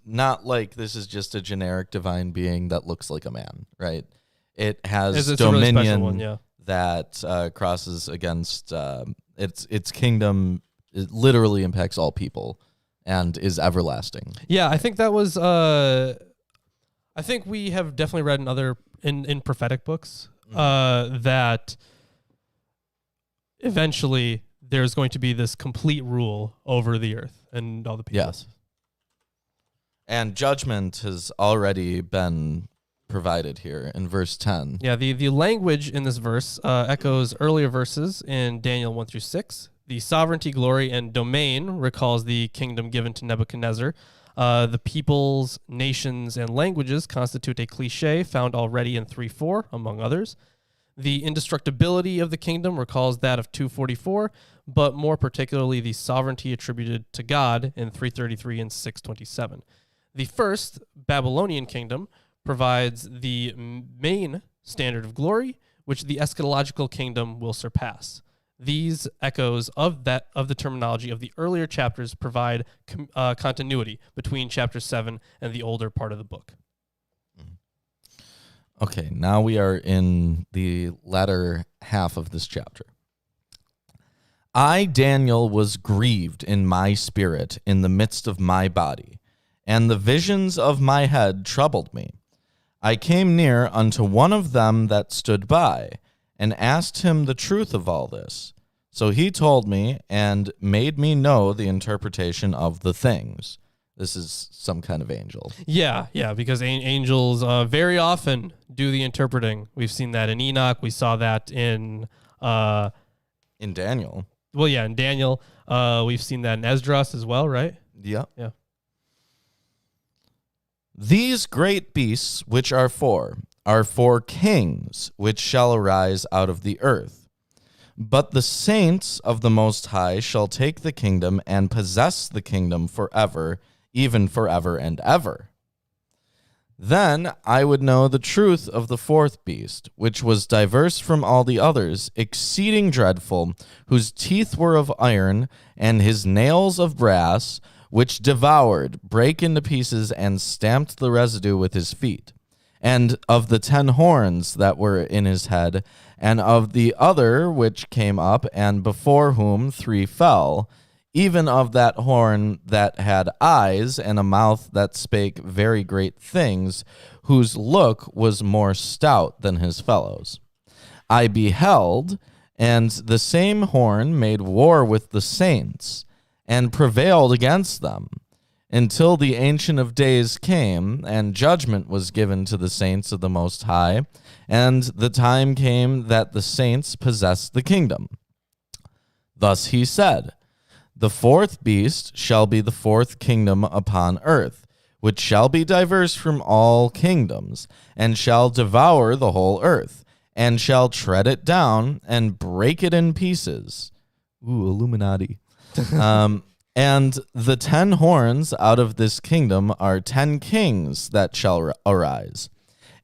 not like this is just a generic divine being that looks like a man, right? It has It's a really special dominion one, yeah. that crosses against its kingdom. It literally impacts all people and is everlasting. Yeah, I think that was. I think we have definitely read in other in prophetic books that eventually there's going to be this complete rule over the earth and all the people. Yes. And judgment has already been provided here in verse 10. Yeah, the language in this verse echoes earlier verses in Daniel 1 through 6. The sovereignty, glory, and domain recalls the kingdom given to Nebuchadnezzar. The peoples, nations, and languages constitute a cliche found already in 3:4, among others. The indestructibility of the kingdom recalls that of 2:44, but more particularly the sovereignty attributed to God in 3:33 and 6:27. The first, Babylonian kingdom, provides the main standard of glory, which the eschatological kingdom will surpass. These echoes of the terminology of the earlier chapters provide continuity between chapter 7 and the older part of the book. Okay, now we are in the latter half of this chapter. I, Daniel, was grieved in my spirit in the midst of my body, and the visions of my head troubled me. I came near unto one of them that stood by, and asked him the truth of all this. So he told me, and made me know the interpretation of the things. This is some kind of angel. Yeah, because angels very often do the interpreting. We've seen that in Enoch. We saw that in Daniel. Well, yeah, in Daniel. We've seen that in Esdras as well, right? Yeah. Yeah. These great beasts which are four kings which shall arise out of the earth. But the saints of the Most High shall take the kingdom and possess the kingdom forever, even forever and ever. Then I would know the truth of the fourth beast, which was diverse from all the others, exceeding dreadful, whose teeth were of iron, and his nails of brass, which devoured, brake into pieces, and stamped the residue with his feet. And of the 10 horns that were in his head, and of the other which came up, and before whom 3 fell, even of that horn that had eyes, and a mouth that spake very great things, whose look was more stout than his fellows. I beheld, and the same horn made war with the saints, and prevailed against them, until the Ancient of Days came, and judgment was given to the saints of the Most High, and the time came that the saints possessed the kingdom. Thus he said, the fourth beast shall be the fourth kingdom upon earth, which shall be diverse from all kingdoms, and shall devour the whole earth, and shall tread it down, and break it in pieces. Ooh, Illuminati. And the 10 horns out of this kingdom are 10 kings that shall arise,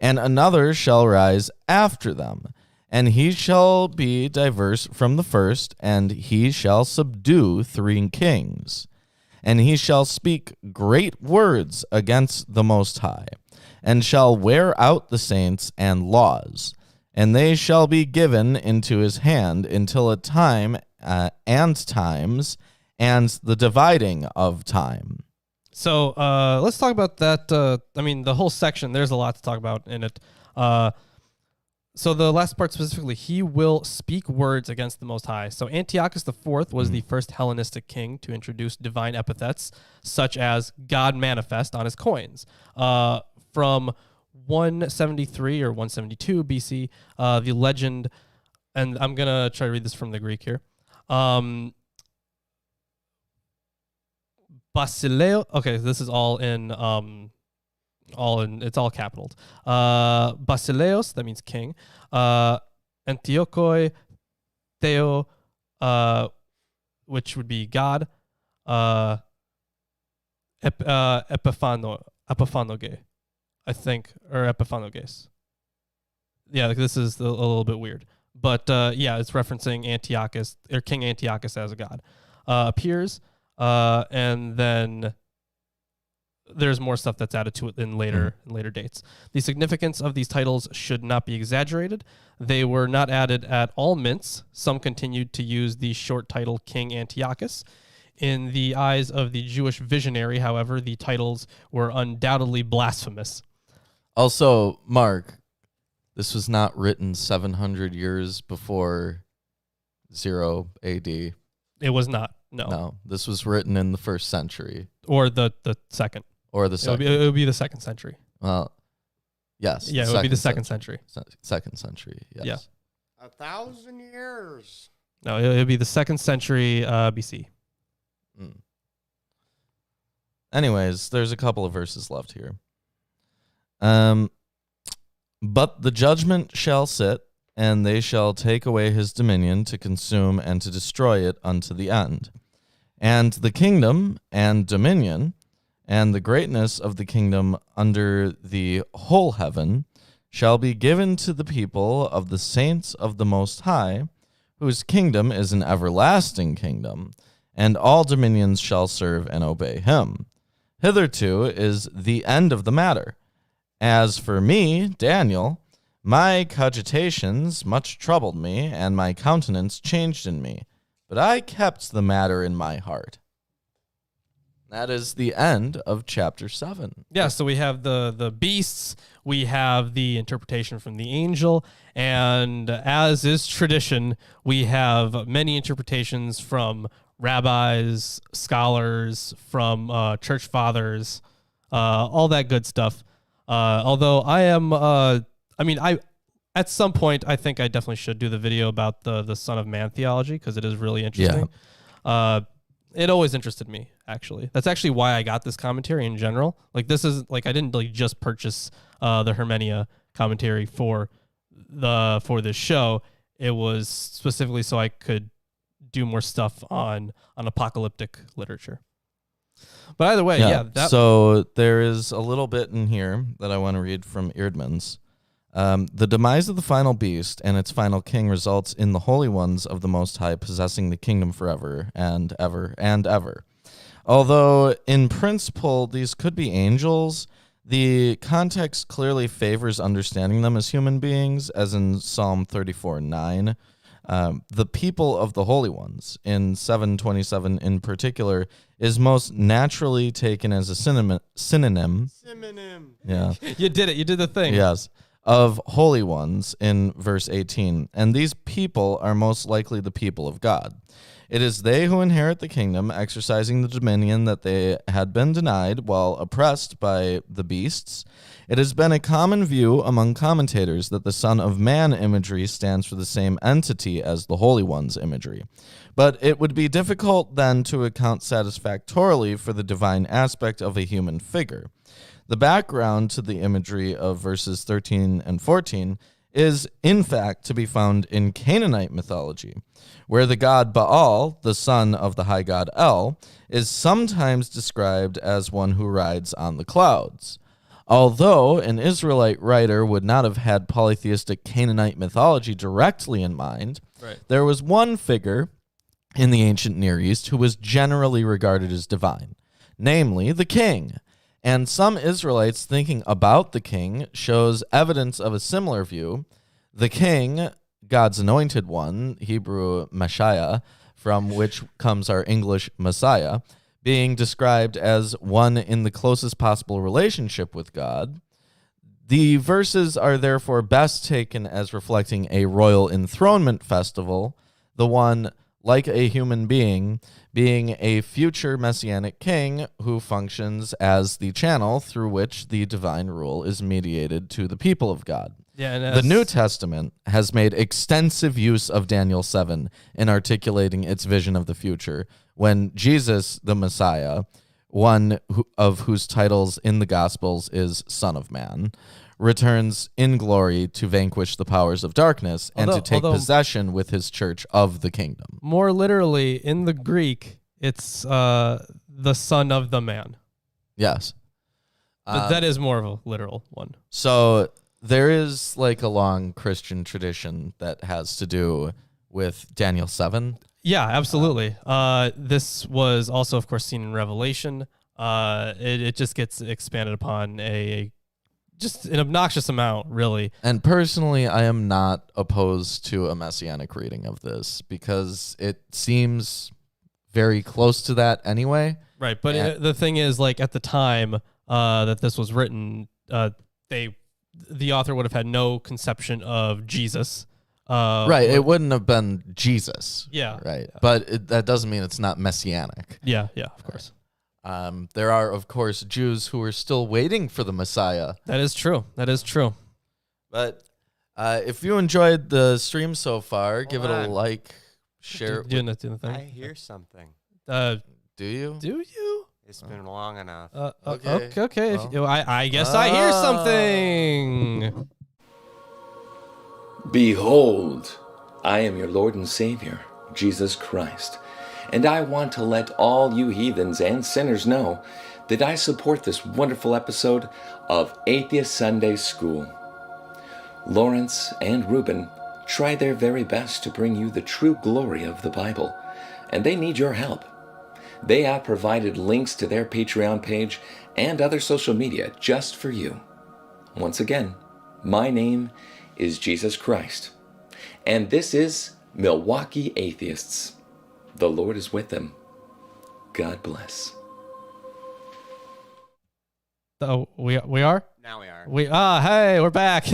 and another shall rise after them, and he shall be diverse from the first, and he shall subdue 3 kings. and he shall speak great words against the Most High, and shall wear out the saints and laws, and they shall be given into his hand until a time and times and the dividing of time. So let's talk about that. The whole section, there's a lot to talk about in it. So the last part specifically, he will speak words against the Most High. So Antiochus IV was the first Hellenistic king to introduce divine epithets, such as God manifest on his coins. From 173 or 172 BC, the legend, and I'm going to try to read this from the Greek here. Basileo. Okay, this is all in it's all capitaled. Basileos, that means king. Antiochoi Theo, which would be God. Epiphanoge, I think, or Epiphanoges. Yeah, this is a little bit weird, but it's referencing Antiochus or King Antiochus as a god. Appears. And then there's more stuff that's added to it in later dates. The significance of these titles should not be exaggerated. They were not added at all mints. Some continued to use the short title King Antiochus. In the eyes of the Jewish visionary, however, the titles were undoubtedly blasphemous. Also, Mark, this was not written 700 years before 0 AD. It was not. No, this was written in the 1st century. Or the second. Or the second. It would be the 2nd century. Well, yes. Yeah, it would be the 2nd century. 2nd century, yes. Yeah. 1,000 years. No, it would be the 2nd century BC. Anyways, there's a couple of verses left here. But the judgment shall sit, and they shall take away his dominion to consume and to destroy it unto the end. And the kingdom and dominion and the greatness of the kingdom under the whole heaven shall be given to the people of the saints of the Most High, whose kingdom is an everlasting kingdom, and all dominions shall serve and obey him. Hitherto is the end of the matter. As for me, Daniel, my cogitations much troubled me, and my countenance changed in me, but I kept the matter in my heart. That is the end of chapter 7. Yeah, so we have the beasts, we have the interpretation from the angel, and as is tradition, we have many interpretations from rabbis, scholars, from church fathers, all that good stuff. Although I am, at some point, I think I definitely should do the video about the Son of Man theology, because it is really interesting. Yeah. It always interested me, actually. That's actually why I got this commentary in general. Like, this is, like, I didn't just purchase the Hermenia commentary for this show. It was specifically so I could do more stuff on apocalyptic literature. But either way, so there is a little bit in here that I want to read from Eerdmans. The demise of the final beast and its final king results in the holy ones of the Most High possessing the kingdom forever and ever and ever. Although in principle these could be angels, the context clearly favors understanding them as human beings, as in Psalm 34:9. The people of the holy ones in 7:27 in particular is most naturally taken as a synonym. Yeah. You did it. You did the thing. Yes. Of holy ones in verse 18, and these people are most likely the people of God. It is they who inherit the kingdom, exercising the dominion that they had been denied while oppressed by the beasts. It has been a common view among commentators that the Son of Man imagery stands for the same entity as the Holy One's imagery. But it would be difficult then to account satisfactorily for the divine aspect of a human figure. The background to the imagery of verses 13 and 14 is, in fact, to be found in Canaanite mythology, where the god Baal, the son of the high god El, is sometimes described as one who rides on the clouds. Although an Israelite writer would not have had polytheistic Canaanite mythology directly in mind, right, there was one figure in the ancient Near East who was generally regarded as divine, namely the king. And some Israelites thinking about the king shows evidence of a similar view. The king, God's anointed one, Hebrew Messiah, from which comes our English Messiah, being described as one in the closest possible relationship with God. The verses are therefore best taken as reflecting a royal enthronement festival, the one, like a human being a future messianic king who functions as the channel through which the divine rule is mediated to the people of God. Yeah, and the New Testament has made extensive use of Daniel 7 in articulating its vision of the future, when Jesus, the Messiah, one of whose titles in the Gospels is Son of Man, returns in glory to vanquish the powers of darkness and to take possession with his church of the kingdom. More literally, in the Greek, it's the Son of the Man. Yes. But that is more of a literal one. So there is like a long Christian tradition that has to do with Daniel 7. Yeah, absolutely. This was also, of course, seen in Revelation. It just gets expanded upon just an obnoxious amount, really. And personally, I am not opposed to a messianic reading of this because it seems very close to that anyway. Right, but the thing is, like, at the time that this was written, the author would have had no conception of Jesus. Right, it wouldn't have been Jesus. Yeah. Right, yeah. but that doesn't mean it's not messianic. Yeah, of course. There are, of course, Jews who are still waiting for the Messiah. That is true. But if you enjoyed the stream so far, give it a like, share. Doing the thing. I hear something. Do you? Do you? It's been long enough. Okay. Well. I guess I hear something. Behold, I am your Lord and Savior, Jesus Christ, and I want to let all you heathens and sinners know that I support this wonderful episode of Atheist Sunday School. Lawrence and Reuben try their very best to bring you the true glory of the Bible, and they need your help. They have provided links to their Patreon page and other social media just for you. Once again, my name is Jesus Christ, and this is Milwaukee Atheists. The Lord is with them. God bless. Oh, we are? Now we are. Hey, we're back.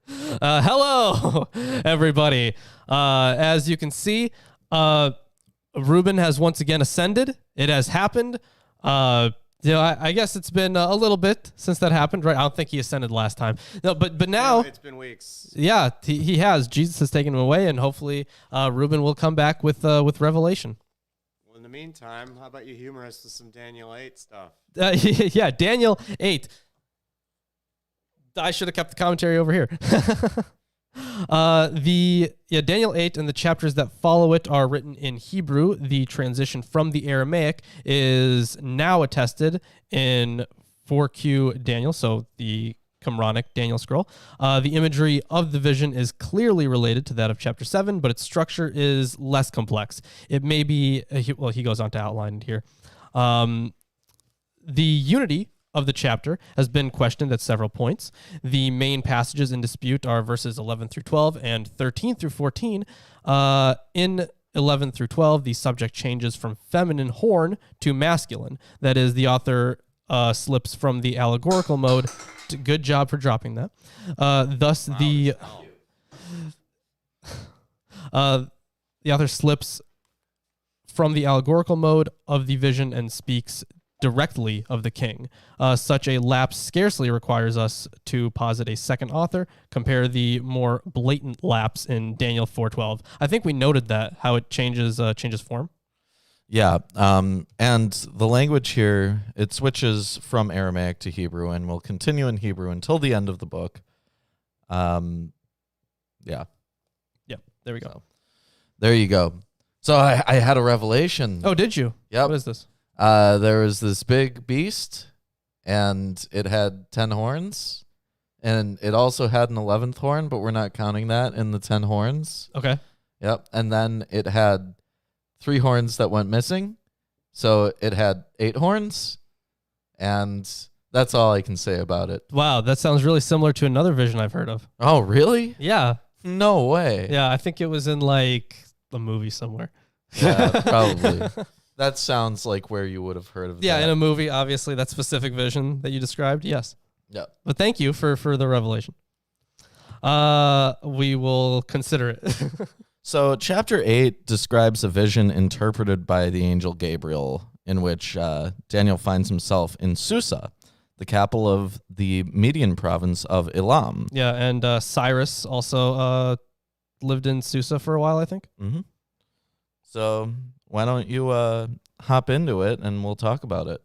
Hello, everybody. As you can see, Reuben has once again ascended. It has happened. I guess it's been a little bit since that happened, right? I don't think he ascended last time. No, but now It's been weeks. yeah, he has. Jesus has taken him away, and hopefully, Reuben will come back with Revelation. Well, in the meantime, how about you humor us with some Daniel 8 stuff? Yeah, Daniel 8. I should have kept the commentary over here. Daniel 8 and the chapters that follow it are written in Hebrew. The transition from the Aramaic is now attested in 4Q Daniel, so the Qumranic Daniel scroll. The imagery of the vision is clearly related to that of chapter 7, but its structure is less complex. It may be, he goes on to outline it here. The unity of the chapter has been questioned at several points. The main passages in dispute are verses 11 through 12 and 13 through 14. In 11 through 12, the subject changes from feminine horn to masculine. That is, the author slips from the allegorical mode. Good job for dropping that. Thus, the author slips from the allegorical mode of the vision and speaks directly of the king. Such a lapse scarcely requires us to posit a second author. Compare the more blatant lapse in Daniel 4:12. I think we noted that, how it changes form. Yeah, and the language here, it switches from Aramaic to Hebrew and will continue in Hebrew until the end of the book. Yeah. Yeah, there we go. So, there you go. So I had a revelation. Oh, did you? Yep. What is this? There was this big beast, and it had 10 horns, and it also had an 11th horn, but we're not counting that in the 10 horns. Okay. Yep. And then it had 3 horns that went missing. So it had 8 horns, and that's all I can say about it. Wow, that sounds really similar to another vision I've heard of. Oh, really? Yeah. No way. Yeah, I think it was in like a movie somewhere. Yeah, probably. That sounds like where you would have heard of Yeah, that. in a movie, obviously, that specific vision that you described, yes. Yeah. But thank you for the revelation. We will consider it. So chapter 8 describes a vision interpreted by the angel Gabriel in which Daniel finds himself in Susa, the capital of the Median province of Elam. Yeah, and Cyrus also lived in Susa for a while, I think. Mm-hmm. So why don't you hop into it and we'll talk about it.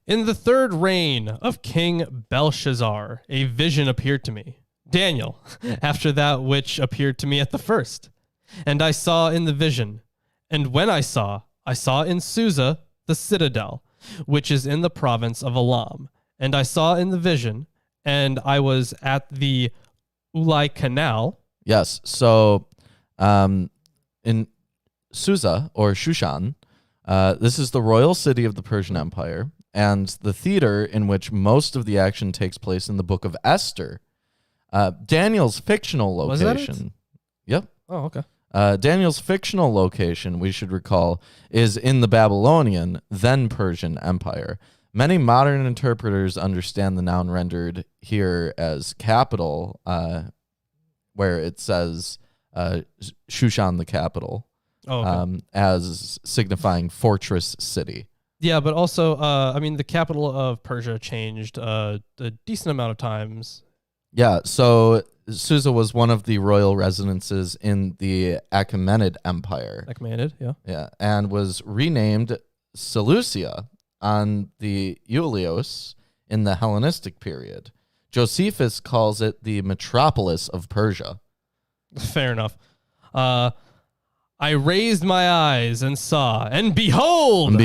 In the 3rd reign of King Belshazzar, a vision appeared to me, Daniel, after that which appeared to me at the first. And I saw in the vision, and when I saw in Susa the citadel, which is in the province of Elam. And I saw in the vision, and I was at the Ulai Canal. Yes. So in Susa, or Shushan, this is the royal city of the Persian Empire, and the theater in which most of the action takes place in the book of Esther. Daniel's fictional location. Was that it? Yep. Oh, okay. Daniel's fictional location, we should recall, is in the Babylonian, then Persian Empire. Many modern interpreters understand the noun rendered here as capital, where it says Shushan the capital, Oh, okay. as signifying fortress city. Yeah, but also, I mean, the capital of Persia changed a decent amount of times. Yeah, so Susa was one of the royal residences in the Achaemenid Empire. Achaemenid, yeah. Yeah, and was renamed Seleucia on the Iulios in the Hellenistic period. Josephus calls it the metropolis of Persia. Fair enough. I raised my eyes and saw, and behold,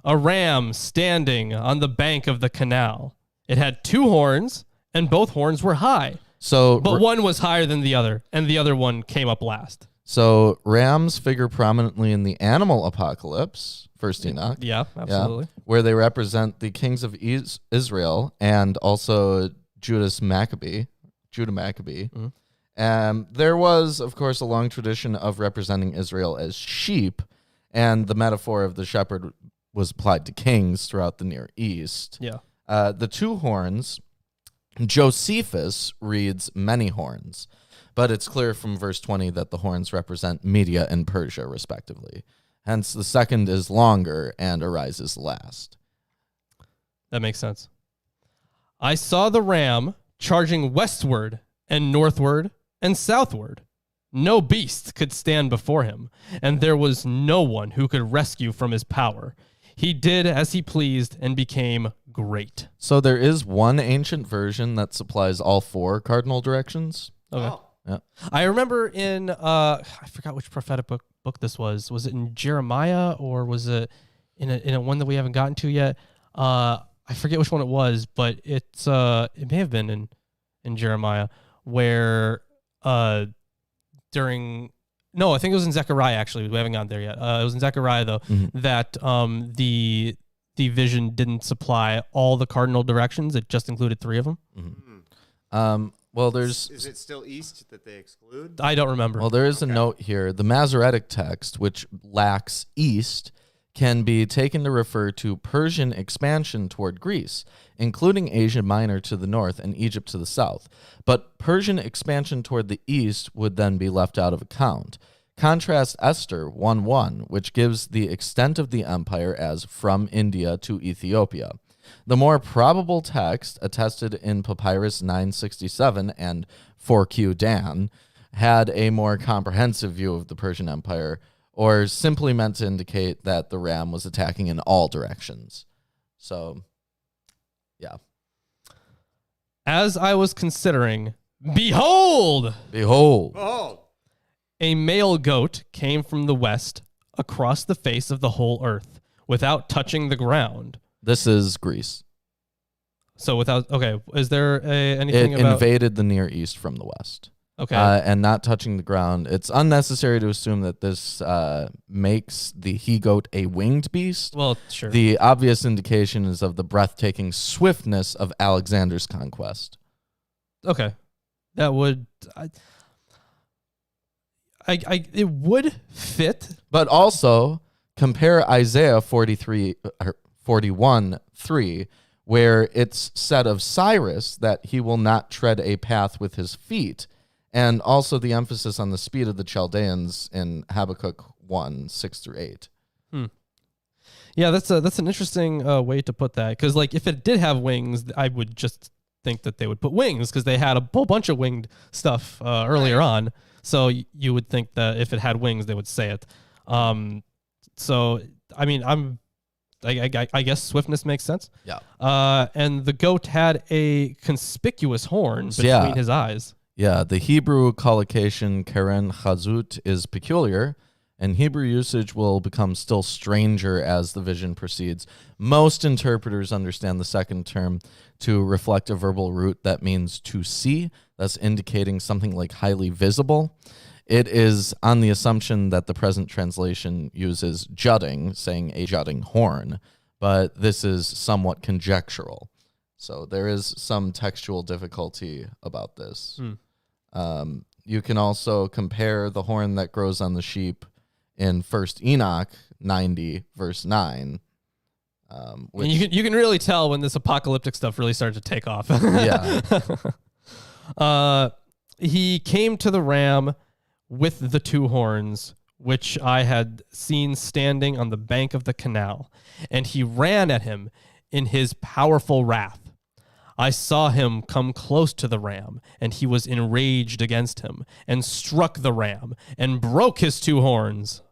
a ram standing on the bank of the canal. It had 2 horns, and both horns were high. But one was higher than the other, and the other one came up last. So rams figure prominently in the animal apocalypse, First Enoch. Yeah, absolutely. Yeah, where they represent the kings of Israel and also Judah Maccabee. There was, of course, a long tradition of representing Israel as sheep, and the metaphor of the shepherd was applied to kings throughout the Near East. Yeah. The 2 horns, Josephus reads many horns, but it's clear from verse 20 that the horns represent Media and Persia, respectively. Hence, the second is longer and arises last. That makes sense. I saw the ram charging westward and northward and southward. No beast could stand before him, and there was no one who could rescue from his power. He did as he pleased and became great. So there is one ancient version that supplies all 4 cardinal directions. Okay. Oh. Yeah. I remember in, I forgot which prophetic book this was. Was it in Jeremiah or was it in a one that we haven't gotten to yet? I forget which one it was, but it may have been in Jeremiah where no, I think it was in Zechariah, actually. We haven't gotten there yet. It was in Zechariah, though, that the vision didn't supply all the cardinal directions. It just included 3 of them. Mm-hmm. Well, Is it still east that they exclude? I don't remember. Well, there is a note here. The Masoretic text, which lacks east, can be taken to refer to Persian expansion toward Greece, including Asia Minor to the north and Egypt to the south. But Persian expansion toward the east would then be left out of account. Contrast Esther 1:1, which gives the extent of the empire as from India to Ethiopia. The more probable text, attested in Papyrus 967 and 4Q Dan, had a more comprehensive view of the Persian Empire, or simply meant to indicate that the ram was attacking in all directions. So, yeah. As I was considering, behold! Oh. A male goat came from the west across the face of the whole earth without touching the ground. This is Greece. So without, okay, is there anything It about... invaded the Near East from the west. Okay. And not touching the ground. It's unnecessary to assume that this makes the he-goat a winged beast. Well, sure. The obvious indication is of the breathtaking swiftness of Alexander's conquest. Okay. That would... it would fit. But also, compare Isaiah 41:3, where it's said of Cyrus that he will not tread a path with his feet, and also the emphasis on the speed of the Chaldeans in Habakkuk 1:6-8. Yeah, that's an interesting way to put that, because like if it did have wings, I would just think that they would put wings because they had a whole bunch of winged stuff earlier on. So you would think that if it had wings, they would say it. So I mean, I guess swiftness makes sense. Yeah. And the goat had a conspicuous horn between his eyes. Yeah, the Hebrew collocation keren chazut is peculiar, and Hebrew usage will become still stranger as the vision proceeds. Most interpreters understand the second term to reflect a verbal root that means to see, thus indicating something like highly visible. It is on the assumption that the present translation uses jutting, saying a jutting horn, but this is somewhat conjectural. So there is some textual difficulty about this. You can also compare the horn that grows on the sheep in 1 Enoch 90, verse 9. Which, you can really tell when this apocalyptic stuff really started to take off. Yeah. He came to the ram with the two horns, which I had seen standing on the bank of the canal, and he ran at him in his powerful wrath. I saw him come close to the ram, and he was enraged against him, and struck the ram, and broke his two horns.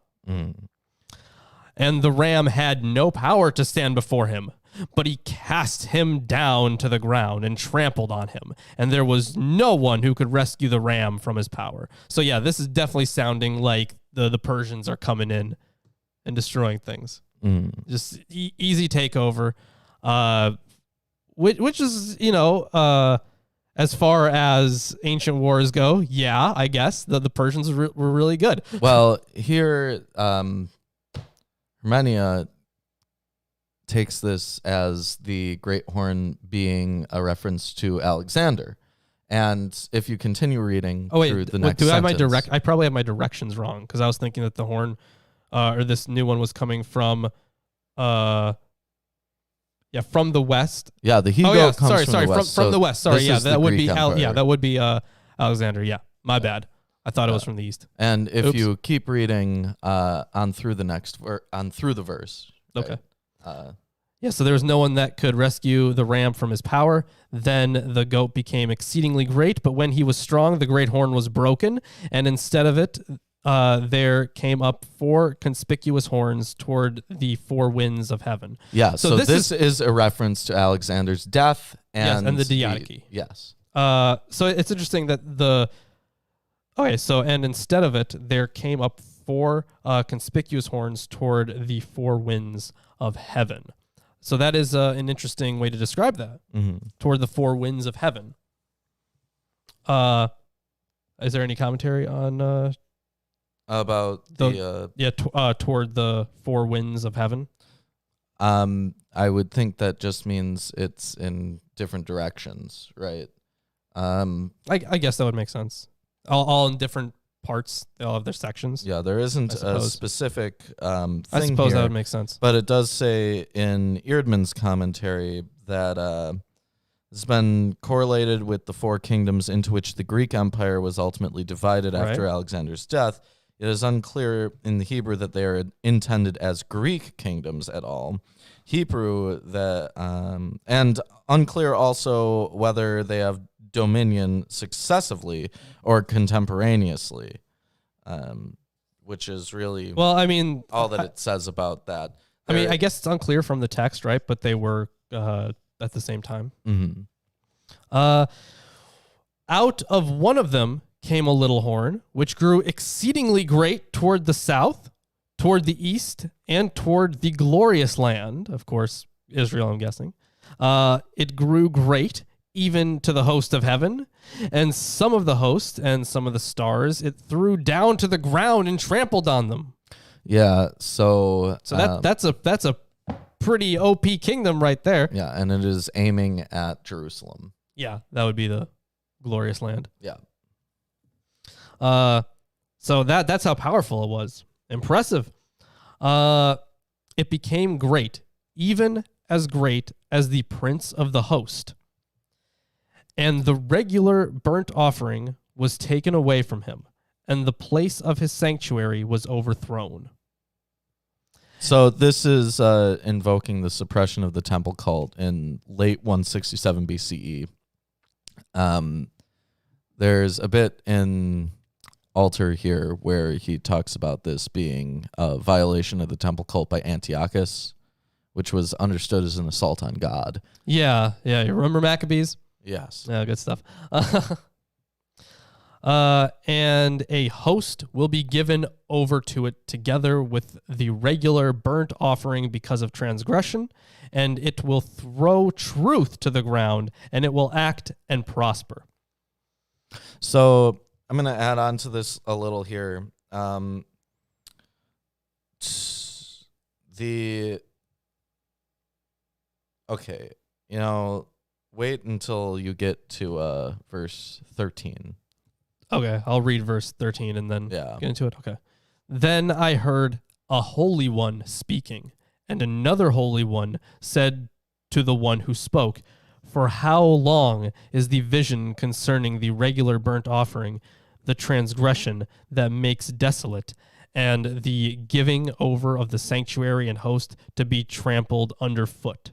And the ram had no power to stand before him, but he cast him down to the ground and trampled on him, and there was no one who could rescue the ram from his power. So yeah, this is definitely sounding like the Persians are coming in and destroying things. Just easy takeover. Which is, as far as ancient wars go, yeah, I guess the Persians were really good. Well, here, Hermenia takes this as the great horn being a reference to Alexander. And if you continue reading through the next sentence... I probably have my directions wrong, because I was thinking that the horn, or this new one was coming from... from the west. Yeah, the he-goat comes from the west. From the west. Sorry, that would be that would be Alexander. Yeah, my bad. I thought it was from the east. And if you keep reading on through the verse. Okay. So there was no one that could rescue the ram from his power. Then the goat became exceedingly great, but when he was strong, the great horn was broken, and instead of it, there came up four conspicuous horns toward the four winds of heaven. Yeah, so this is a reference to Alexander's death and the diadochi. Yes. So it's interesting that and instead of it, there came up four conspicuous horns toward the four winds of heaven. So that is an interesting way to describe that, toward the four winds of heaven. Is there any commentary on... about toward the four winds of heaven? I would think that just means it's in different directions, right? I guess that would make sense. All in different parts. They all have their sections. Yeah, there isn't a specific thing I suppose here, that would make sense. But it does say in Eerdman's commentary that it's been correlated with the four kingdoms into which the Greek Empire was ultimately divided after Alexander's death. It is unclear in the Hebrew that they are intended as Greek kingdoms at all. Hebrew, and unclear also whether they have dominion successively or contemporaneously, which is really all that it says about that. I guess it's unclear from the text, right? But they were at the same time. Out of one of them came a little horn, which grew exceedingly great toward the south, toward the east, and toward the glorious land. Of course, Israel, I'm guessing. It grew great, even to the host of heaven, and some of the host and some of the stars it threw down to the ground and trampled on them. Yeah, so that's a pretty OP kingdom right there. yeah, and it is aiming at Jerusalem. Yeah, that would be the glorious land. Yeah. So that's how powerful it was. Impressive. It became great, even as great as the prince of the host. And the regular burnt offering was taken away from him, and the place of his sanctuary was overthrown. So this is invoking the suppression of the temple cult in late 167 BCE. There's a bit in Altar here where he talks about this being a violation of the temple cult by Antiochus, which was understood as an assault on God. Yeah. You remember Maccabees? Yes. Yeah, good stuff. And a host will be given over to it together with the regular burnt offering because of transgression, and it will throw truth to the ground, and it will act and prosper. So I'm going to add on to this a little here. Okay, wait until you get to verse 13. Okay, I'll read verse 13 and then get into it. Okay. Then I heard a holy one speaking, and another holy one said to the one who spoke, "For how long is the vision concerning the regular burnt offering, the transgression that makes desolate, and the giving over of the sanctuary and host to be trampled underfoot?"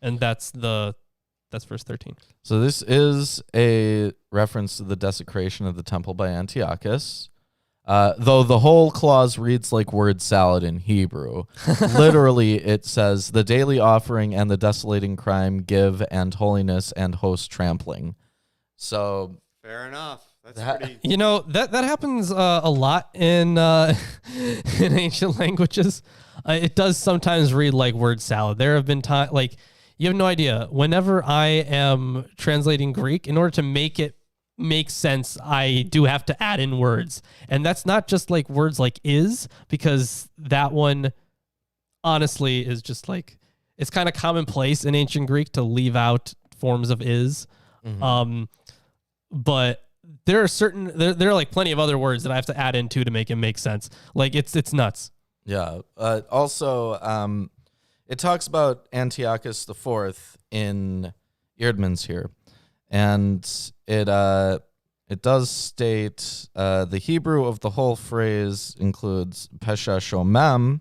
And that's verse 13. So this is a reference to the desecration of the temple by Antiochus. Though the whole clause reads like word salad in Hebrew. Literally, it says, the daily offering and the desolating crime give and holiness and host trampling. So Fair enough. That's pretty. That happens a lot in ancient languages. It does sometimes read like word salad. There have been times, you have no idea. Whenever I am translating Greek, in order to make it make sense, I do have to add in words. And that's not just like words like is, because that one honestly is just like, it's kind of commonplace in ancient Greek to leave out forms of is. Mm-hmm. But there are there are like plenty of other words that I have to add in to make it make sense. Like it's nuts. Yeah. Also, it talks about Antiochus IV in Eerdmans here, and it does state the Hebrew of the whole phrase includes pesha shomem.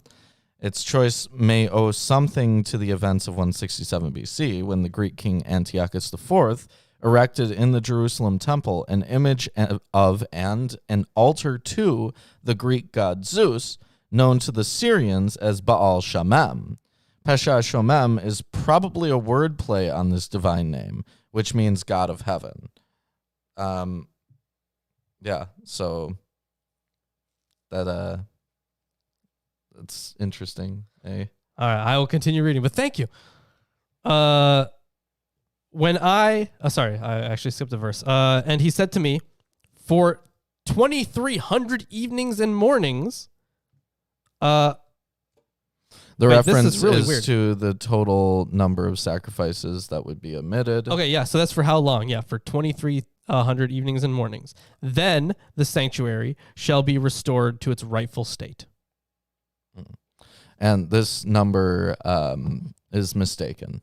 Its choice may owe something to the events of 167 BC, when the Greek king Antiochus IV erected in the Jerusalem temple an image of and an altar to the Greek god Zeus, known to the Syrians as Baal Shamem. Pesha Shomem is probably a wordplay on this divine name, which means God of heaven. So that's interesting. Eh? All right, I will continue reading, but thank you. I actually skipped a verse. And he said to me, for 2,300 evenings and mornings, the reference really is weird. to the total number of sacrifices that would be omitted. Okay, yeah, so that's for how long? Yeah, for 2,300 evenings and mornings. Then the sanctuary shall be restored to its rightful state. And this number is mistaken.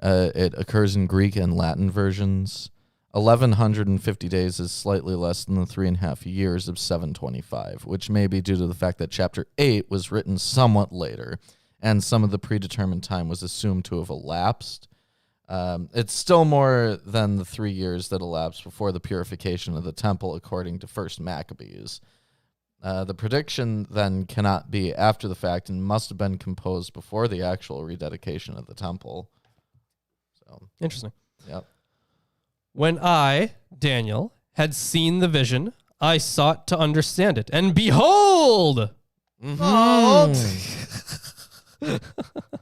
It occurs in Greek and Latin versions. 1,150 days is slightly less than the 3.5 years of 725, which may be due to the fact that chapter 8 was written somewhat later, and some of the predetermined time was assumed to have elapsed. It's still more than the 3 years that elapsed before the purification of the temple, according to First Maccabees. The prediction then cannot be after the fact and must have been composed before the actual rededication of the temple. So interesting. Yep. When I, Daniel, had seen the vision, I sought to understand it, and behold!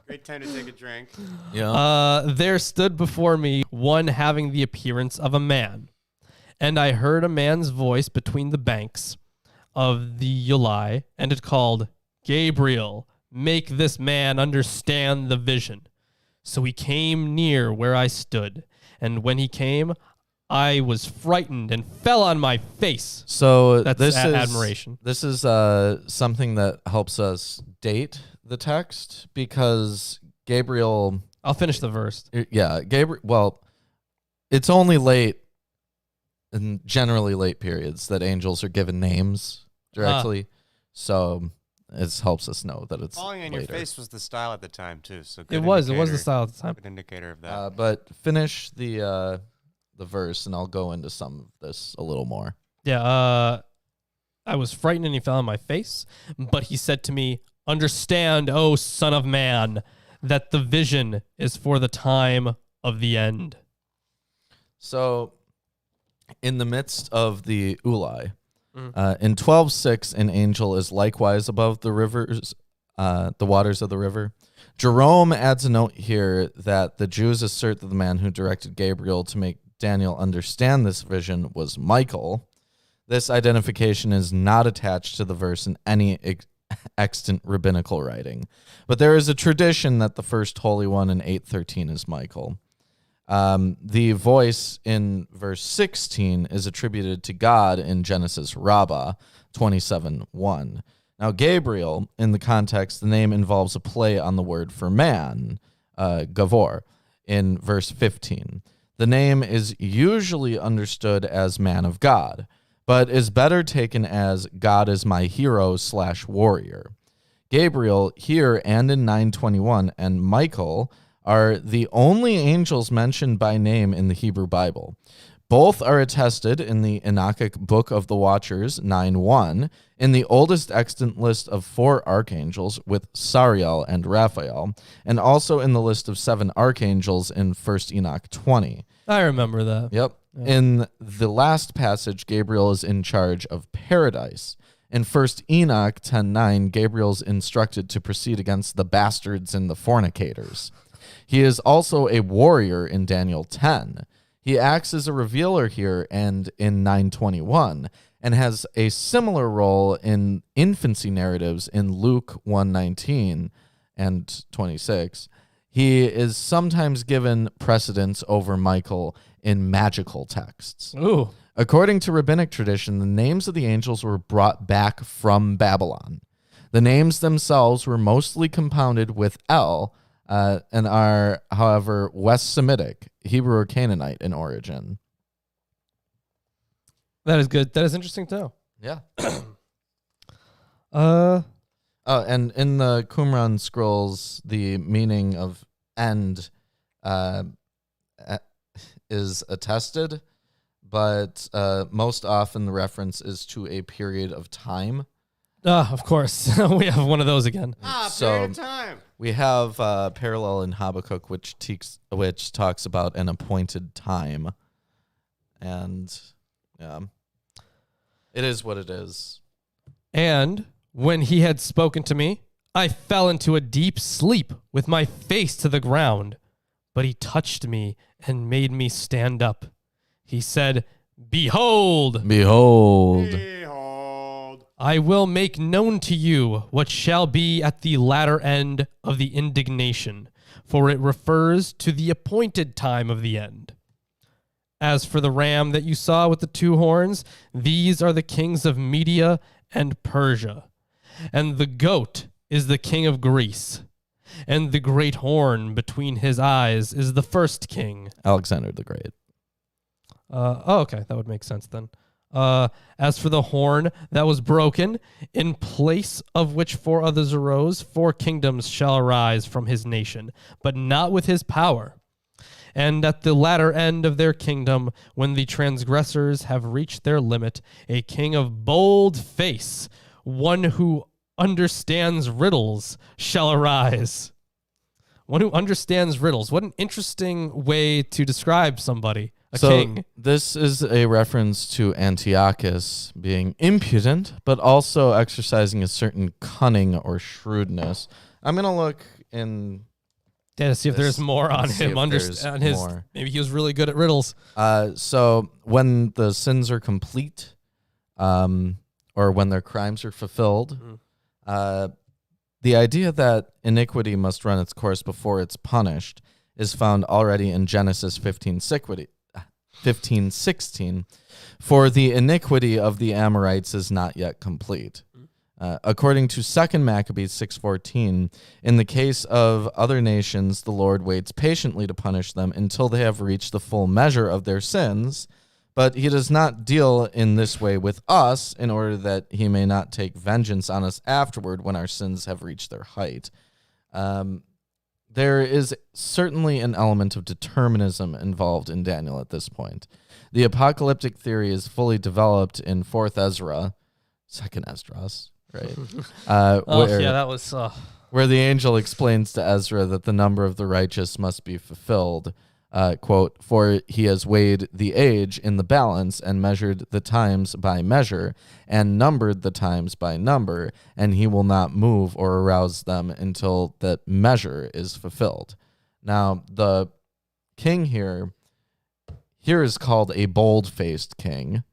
Great time to take a drink. Yeah. There stood before me one having the appearance of a man, and I heard a man's voice between the banks of the Ulai, and it called, Gabriel, make this man understand the vision. So he came near where I stood, and when he came, I was frightened and fell on my face. So That's this is admiration. This is something that helps us date the text because Gabriel. I'll finish the verse. Yeah, Gabriel. Well, it's only late, in generally late periods, that angels are given names directly. So it helps us know that it's Falling on later. your face was the style at the time too. So It was the style at the time. Good indicator of that. But finish the verse, and I'll go into some of this a little more. Yeah, I was frightened and he fell on my face, but he said to me, understand, O son of man, that the vision is for the time of the end. So, in the midst of the Ulai, in 12:6, an angel is likewise above the rivers, the waters of the river. Jerome adds a note here that the Jews assert that the man who directed Gabriel to make Daniel understand this vision was Michael. This identification is not attached to the verse in any extant rabbinical writing, but there is a tradition that the first Holy One in 8:13 is Michael. The voice in verse 16 is attributed to God in Genesis Rabbah 27:1. Now, Gabriel, in the context, the name involves a play on the word for man, Gavor, in verse 15. The name is usually understood as man of God, but is better taken as God is my hero / warrior. Gabriel here and in 9:21 and Michael are the only angels mentioned by name in the Hebrew Bible. Both are attested in the Enochic Book of the Watchers, 9:1, in the oldest extant list of 4 archangels with Sariel and Raphael, and also in the list of 7 archangels in 1 Enoch 20. I remember that. Yep. Yeah. In the last passage, Gabriel is in charge of paradise. In 1 Enoch 10:9, Gabriel's instructed to proceed against the bastards and the fornicators. He is also a warrior in Daniel 10. He acts as a revealer here and in 9:21, and has a similar role in infancy narratives in Luke 1:19 and 26. He is sometimes given precedence over Michael in magical texts. Ooh. According to rabbinic tradition, the names of the angels were brought back from Babylon. The names themselves were mostly compounded with El, and are, however, West Semitic, Hebrew or Canaanite in origin. That is good. That is interesting to know. Yeah. And in the Qumran scrolls, the meaning of end is attested, but most often the reference is to a period of time. Of course. We have one of those again. Period of time. We have a parallel in Habakkuk which talks about an appointed time. And yeah, it is what it is. And when he had spoken to me, I fell into a deep sleep with my face to the ground. But he touched me and made me stand up. He said, Behold, Behold. I will make known to you what shall be at the latter end of the indignation, for it refers to the appointed time of the end. As for the ram that you saw with the 2 horns, these are the kings of Media and Persia. And the goat is the king of Greece. And the great horn between his eyes is the first king. Alexander the Great. Okay, that would make sense then. As for the horn that was broken, in place of which 4 others arose, 4 kingdoms shall arise from his nation, but not with his power. And at the latter end of their kingdom, when the transgressors have reached their limit, a king of bold face, one who understands riddles, shall arise. One who understands riddles. What an interesting way to describe somebody. A king. This is a reference to Antiochus being impudent, but also exercising a certain cunning or shrewdness. I'm going to look in Yeah, to see if there's more on see him. if there's On his more. maybe he was really good at riddles. So when the sins are complete, or when their crimes are fulfilled, the idea that iniquity must run its course before it's punished is found already in Genesis 15:16. For the iniquity of the Amorites is not yet complete. According to 2 Maccabees 6:14, in the case of other nations, the Lord waits patiently to punish them until they have reached the full measure of their sins, but he does not deal in this way with us in order that he may not take vengeance on us afterward when our sins have reached their height. There is certainly an element of determinism involved in Daniel at this point. The apocalyptic theory is fully developed in 4th Ezra, 2nd Esdras, right? That was... Where the angel explains to Ezra that the number of the righteous must be fulfilled. Quote, for he has weighed the age in the balance and measured the times by measure and numbered the times by number, and he will not move or arouse them until that measure is fulfilled. Now, the king here is called a bold-faced king.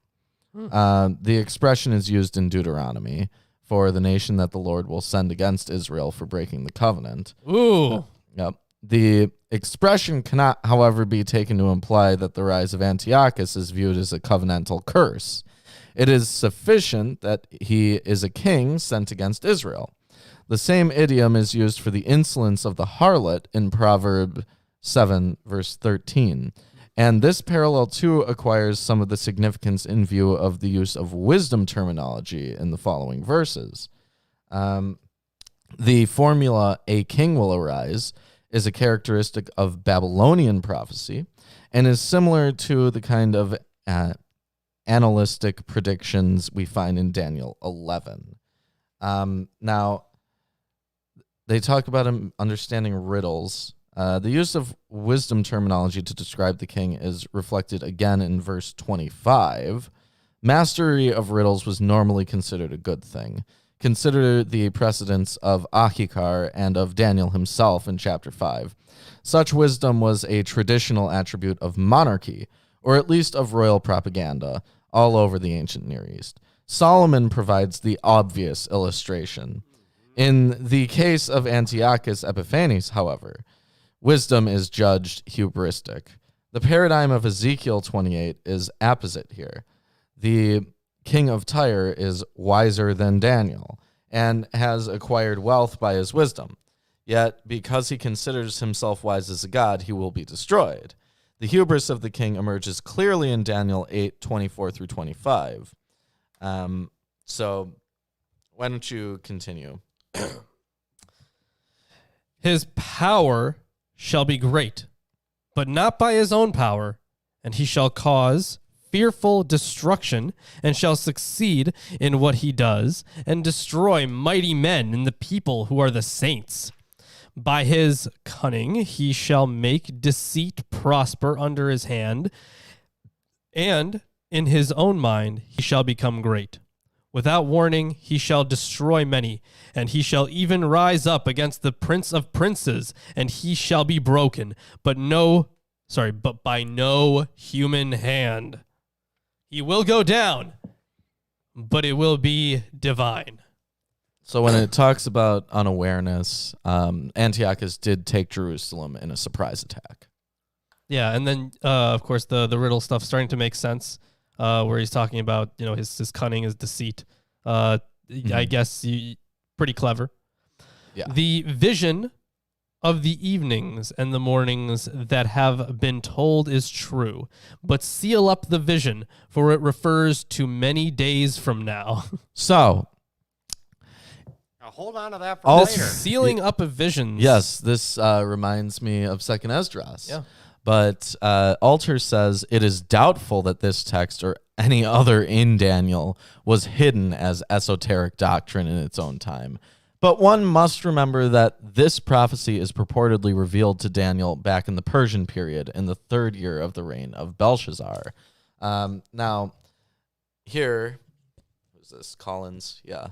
The expression is used in Deuteronomy for the nation that the Lord will send against Israel for breaking the covenant. Ooh. Yep. The expression cannot, however, be taken to imply that the rise of Antiochus is viewed as a covenantal curse. It is sufficient that he is a king sent against Israel. The same idiom is used for the insolence of the harlot in Proverb 7, verse 13. And this parallel, too, acquires some of the significance in view of the use of wisdom terminology in the following verses. The formula, a king will arise, is a characteristic of Babylonian prophecy and is similar to the kind of analytic predictions we find in Daniel 11. Now, they talk about him understanding riddles. The use of wisdom terminology to describe the king is reflected again in verse 25. Mastery of riddles was normally considered a good thing. Consider the precedents of Achikar and of Daniel himself in chapter 5. Such wisdom was a traditional attribute of monarchy, or at least of royal propaganda, all over the ancient Near East. Solomon provides the obvious illustration. In the case of Antiochus Epiphanes, however, wisdom is judged hubristic. The paradigm of Ezekiel 28 is apposite here. The king of Tyre is wiser than Daniel and has acquired wealth by his wisdom. Yet, because he considers himself wise as a god, he will be destroyed. The hubris of the king emerges clearly in Daniel 8:24 through 25. So, why don't you continue? His power shall be great, but not by his own power, and he shall cause fearful destruction, and shall succeed in what he does, and destroy mighty men and the people who are the saints. By his cunning he shall make deceit prosper under his hand, and in his own mind he shall become great. Without warning he shall destroy many, and he shall even rise up against the prince of princes, and he shall be broken, but by no human hand. He will go down, but it will be divine. So when it talks about unawareness, Antiochus did take Jerusalem in a surprise attack. Yeah, and then, of course, the riddle stuff starting to make sense, where he's talking about, his cunning, his deceit. I guess pretty clever. Yeah. The vision of the evenings and the mornings that have been told is true, but seal up the vision, for it refers to many days from now. So, now hold on to that for later. Sealing up of visions. Yes, this reminds me of 2nd Esdras. Yeah. But Alter says it is doubtful that this text or any other in Daniel was hidden as esoteric doctrine in its own time. But one must remember that this prophecy is purportedly revealed to Daniel back in the Persian period in the 3rd year of the reign of Belshazzar. Now, here, who's this? Collins? Yeah.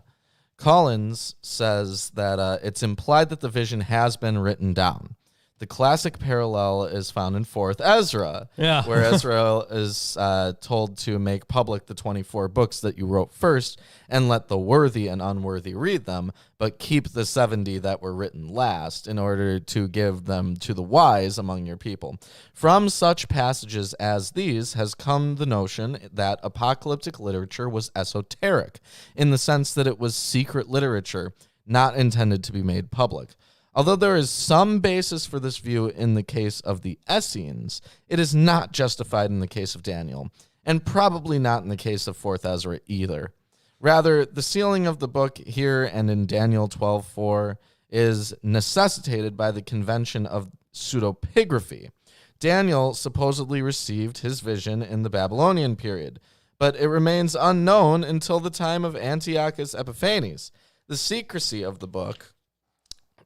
Collins says that it's implied that the vision has been written down. The classic parallel is found in 4th Ezra, Yeah. where Ezra is told to make public the 24 books that you wrote first and let the worthy and unworthy read them, but keep the 70 that were written last in order to give them to the wise among your people. From such passages as these has come the notion that apocalyptic literature was esoteric, in the sense that it was secret literature, not intended to be made public. Although there is some basis for this view in the case of the Essenes, it is not justified in the case of Daniel, and probably not in the case of 4th Ezra either. Rather, the sealing of the book here and in Daniel 12:4 is necessitated by the convention of pseudepigraphy. Daniel supposedly received his vision in the Babylonian period, but it remains unknown until the time of Antiochus Epiphanes. The secrecy of the book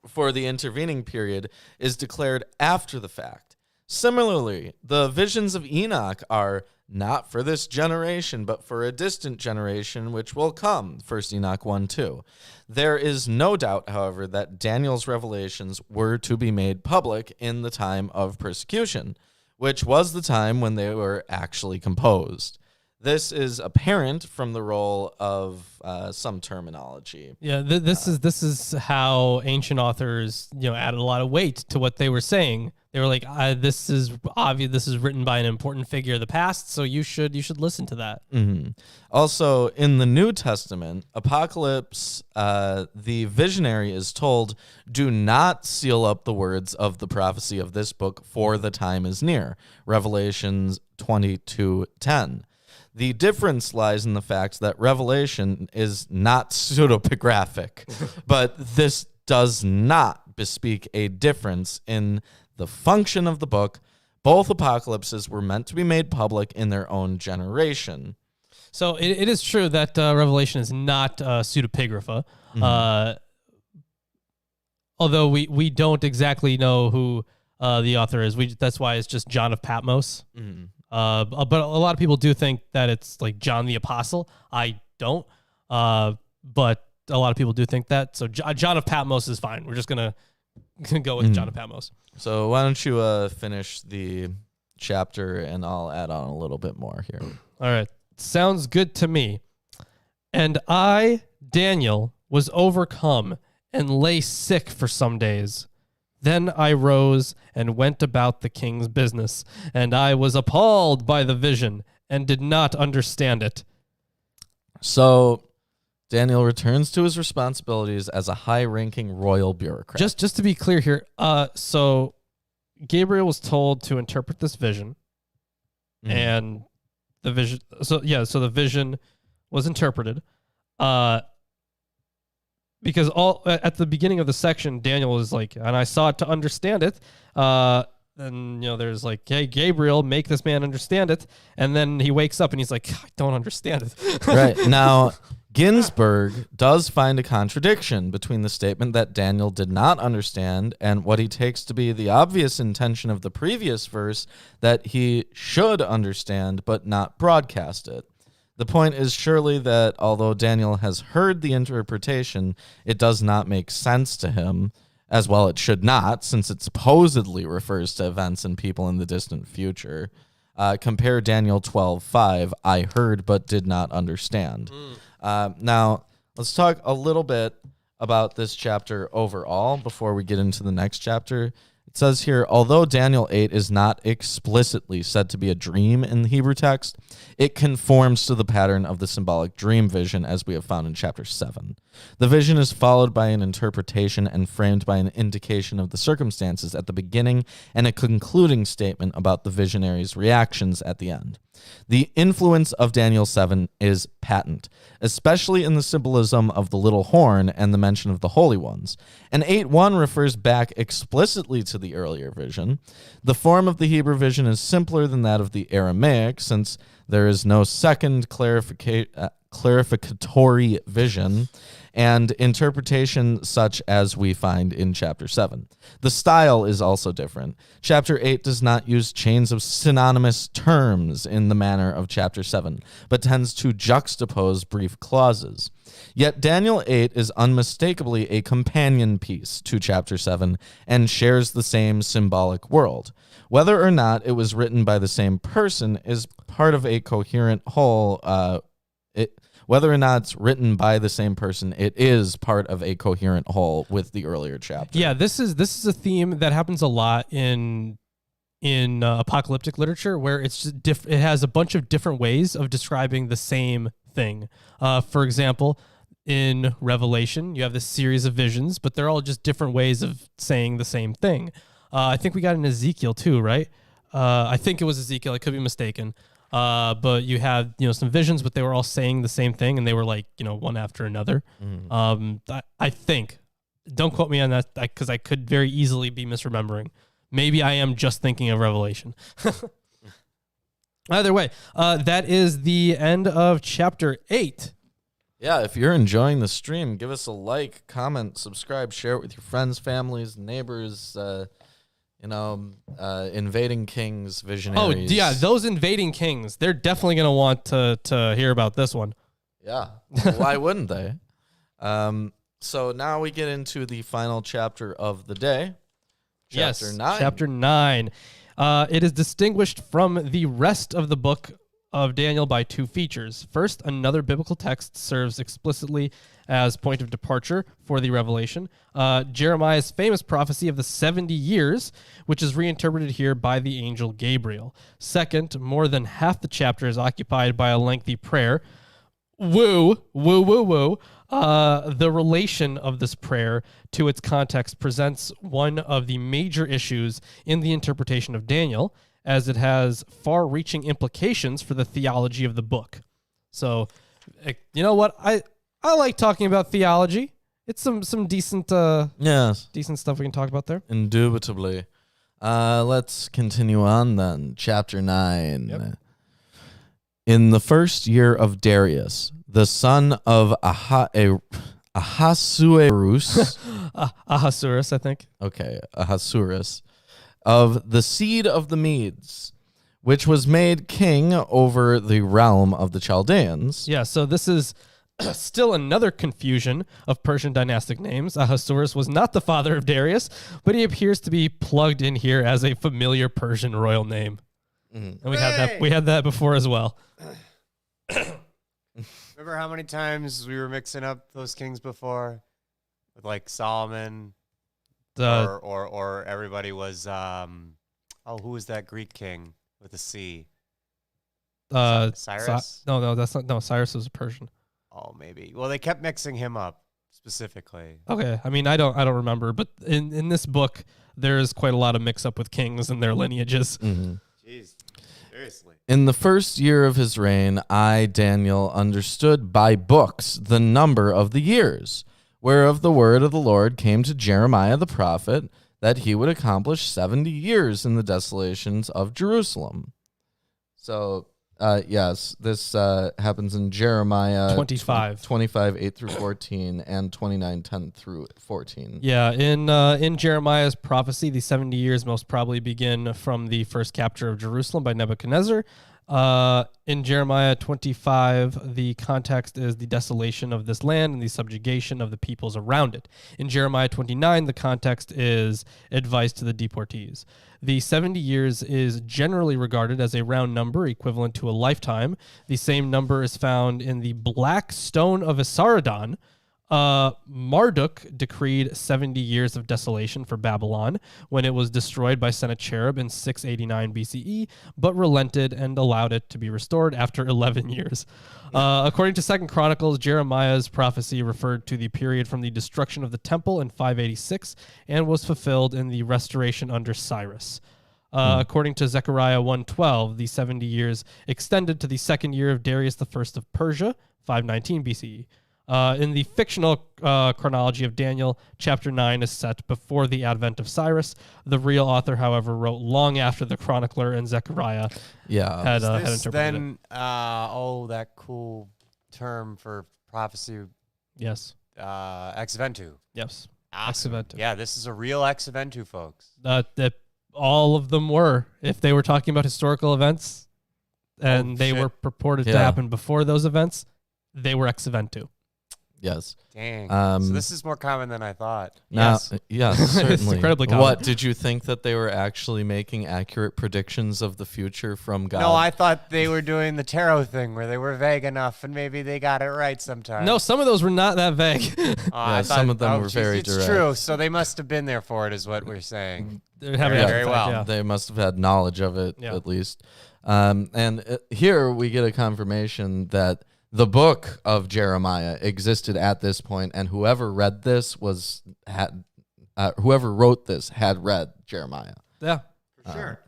for the intervening period is declared after the fact. Similarly, the visions of Enoch are not for this generation, but for a distant generation which will come, 1 Enoch 1:2. There is no doubt, however, that Daniel's revelations were to be made public in the time of persecution, which was the time when they were actually composed. This is apparent from the role of some terminology. Yeah, this is how ancient authors, added a lot of weight to what they were saying. They were like, "This is obvious. This is written by an important figure of the past, so you should listen to that." Mm-hmm. Also, in the New Testament, Apocalypse, the visionary is told, "Do not seal up the words of the prophecy of this book, for the time is near." Revelations 22:10. The difference lies in the fact that Revelation is not pseudepigraphic, but this does not bespeak a difference in the function of the book. Both apocalypses were meant to be made public in their own generation. So it is true that Revelation is not pseudepigrapha, although we don't exactly know who the author is. That's why it's just John of Patmos. Mm-hmm. But a lot of people do think that it's like John the Apostle. I don't, but a lot of people do think that. So John of Patmos is fine. We're just gonna go with John of Patmos. So why don't you finish the chapter and I'll add on a little bit more here. All right, sounds good to me. And I, Daniel, was overcome and lay sick for some days. Then I rose and went about the king's business, and I was appalled by the vision and did not understand it. So Daniel returns to his responsibilities as a high-ranking royal bureaucrat. Just to be clear here, so Gabriel was told to interpret this vision, and the vision. So the vision was interpreted. Because at the beginning of the section, Daniel is like, and I sought to understand it. Then there's like, hey, Gabriel, make this man understand it. And then he wakes up and he's like, I don't understand it. Right. Now, Ginsburg does find a contradiction between the statement that Daniel did not understand and what he takes to be the obvious intention of the previous verse that he should understand but not broadcast it. The point is surely that although Daniel has heard the interpretation, it does not make sense to him, as well it should not, since it supposedly refers to events and people in the distant future. Compare Daniel 12:5, I heard but did not understand. Now, let's talk a little bit about this chapter overall before we get into the next chapter. It says here, although Daniel 8 is not explicitly said to be a dream in the Hebrew text, it conforms to the pattern of the symbolic dream vision as we have found in chapter 7. The vision is followed by an interpretation and framed by an indication of the circumstances at the beginning and a concluding statement about the visionary's reactions at the end. The influence of Daniel 7 is patent, especially in the symbolism of the little horn and the mention of the holy ones. And 8:1 refers back explicitly to the earlier vision. The form of the Hebrew vision is simpler than that of the Aramaic, since there is no second clarificatory vision, and interpretation such as we find in chapter 7. The style is also different. Chapter 8 does not use chains of synonymous terms in the manner of chapter 7, but tends to juxtapose brief clauses. Yet Daniel 8 is unmistakably a companion piece to chapter 7 and shares the same symbolic world. Whether or not it was written by the same person is part of a coherent whole. Whether or not it's written by the same person, it is part of a coherent whole with the earlier chapter. Yeah, this is a theme that happens a lot in apocalyptic literature, where it's just it has a bunch of different ways of describing the same thing. For example, in Revelation, you have this series of visions, but they're all just different ways of saying the same thing. I think we got in Ezekiel too, right? I think it was Ezekiel. I could be mistaken. But you had, some visions, but they were all saying the same thing, and they were like, one after another. I think, don't quote me on that, because I could very easily be misremembering. Maybe I am just thinking of Revelation. Either way, that is the end of chapter 8. Yeah, if you're enjoying the stream, give us a like, comment, subscribe, share it with your friends, families, neighbors, invading kings, visionaries. Oh, yeah, those invading kings, they're definitely going to want to hear about this one. Yeah, why wouldn't they? So now we get into the final chapter of the day. Chapter 9. Chapter 9. It is distinguished from the rest of the book of Daniel by two features. First, another biblical text serves explicitly as point of departure for the revelation. Jeremiah's famous prophecy of the 70 years, which is reinterpreted here by the angel Gabriel. Second, more than half the chapter is occupied by a lengthy prayer. The relation of this prayer to its context presents one of the major issues in the interpretation of Daniel, as it has far-reaching implications for the theology of the book. So, you know what? I like talking about theology. It's some decent decent stuff we can talk about there. Indubitably. Let's continue on then. Chapter 9. Yep. In the first year of Darius, the son of Ahasuerus. Ahasuerus, I think. Okay, Ahasuerus. Of the seed of the Medes, which was made king over the realm of the Chaldeans. Yeah, so this is still another confusion of Persian dynastic names. Ahasuerus was not the father of Darius, but he appears to be plugged in here as a familiar Persian royal name. And we had that before as well. Remember how many times we were mixing up those kings before? With like Solomon, or everybody was who was that Greek king with a C? Cyrus? No, that's not. No, Cyrus was a Persian. Oh, maybe. Well, they kept mixing him up specifically. Okay, I mean, I don't remember, but in this book, there is quite a lot of mix up with kings and their lineages. Mm-hmm. Jeez, seriously. In the first year of his reign, I, Daniel, understood by books the number of the years, whereof the word of the Lord came to Jeremiah the prophet, that he would accomplish 70 years in the desolations of Jerusalem. So, yes, this happens in Jeremiah 25, 8 through 14, and 29, 10 through 14. Yeah, in Jeremiah's prophecy, the 70 years most probably begin from the first capture of Jerusalem by Nebuchadnezzar. In Jeremiah 25, the context is the desolation of this land and the subjugation of the peoples around it. In Jeremiah 29, the context is advice to the deportees. The 70 years is generally regarded as a round number equivalent to a lifetime. The same number is found in the Black Stone of Esarhaddon. Marduk decreed 70 years of desolation for Babylon when it was destroyed by Sennacherib in 689 BCE, but relented and allowed it to be restored after 11 years. According to 2 Chronicles, Jeremiah's prophecy referred to the period from the destruction of the temple in 586 and was fulfilled in the restoration under Cyrus. According to Zechariah 1:12, the 70 years extended to the second year of Darius I of Persia, 519 BCE. In the fictional chronology of Daniel, chapter 9 is set before the advent of Cyrus. The real author, however, wrote long after the chronicler and Zechariah had interpreted then, it. That cool term for prophecy. Yes. ex eventu. Yes. Awesome. Ex eventu. Yeah, this is a real ex eventu, folks. That all of them were. If they were talking about historical events and they were purported to happen before those events, they were ex eventu. Yes. Dang. So this is more common than I thought. Yes, certainly. It's incredibly common. What, did you think that they were actually making accurate predictions of the future from God? No, I thought they were doing the tarot thing where they were vague enough and maybe they got it right sometimes. No, some of those were not that vague. Some of them were very direct. It's true, so they must have been there for it is what we're saying. They're having having very well. Yeah. They must have had knowledge of it, Yeah. at least. Here we get a confirmation that the book of Jeremiah existed at this point, and whoever read this whoever wrote this had read Jeremiah. Yeah. For sure.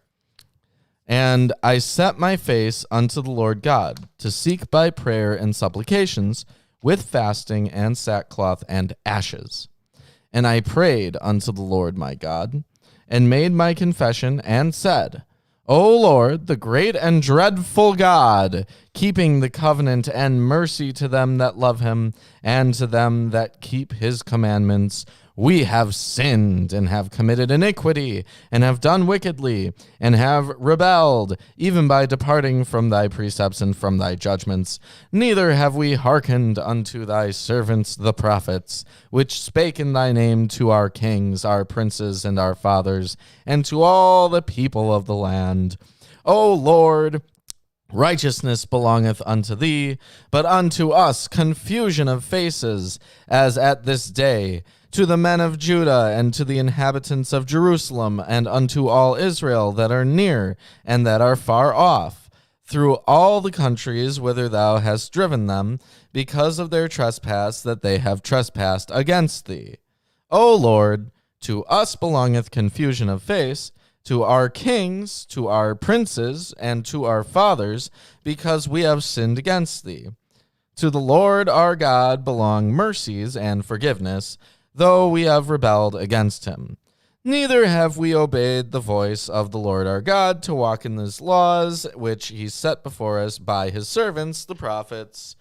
And I set my face unto the Lord God to seek by prayer and supplications with fasting and sackcloth and ashes. And I prayed unto the Lord my God, and made my confession, and said, O Lord, the great and dreadful God, keeping the covenant and mercy to them that love him, and to them that keep his commandments, we have sinned and have committed iniquity, and have done wickedly, and have rebelled, even by departing from thy precepts and from thy judgments. Neither have we hearkened unto thy servants the prophets, which spake in thy name to our kings, our princes, and our fathers, and to all the people of the land. O Lord, righteousness belongeth unto thee, but unto us confusion of faces, as at this day, to the men of Judah, and to the inhabitants of Jerusalem, and unto all Israel that are near, and that are far off, through all the countries whither thou hast driven them, because of their trespass that they have trespassed against thee. O Lord, to us belongeth confusion of face, to our kings, to our princes, and to our fathers, because we have sinned against thee. To the Lord our God belong mercies and forgiveness, though we have rebelled against him. Neither have we obeyed the voice of the Lord our God to walk in his laws, which he set before us by his servants, the prophets.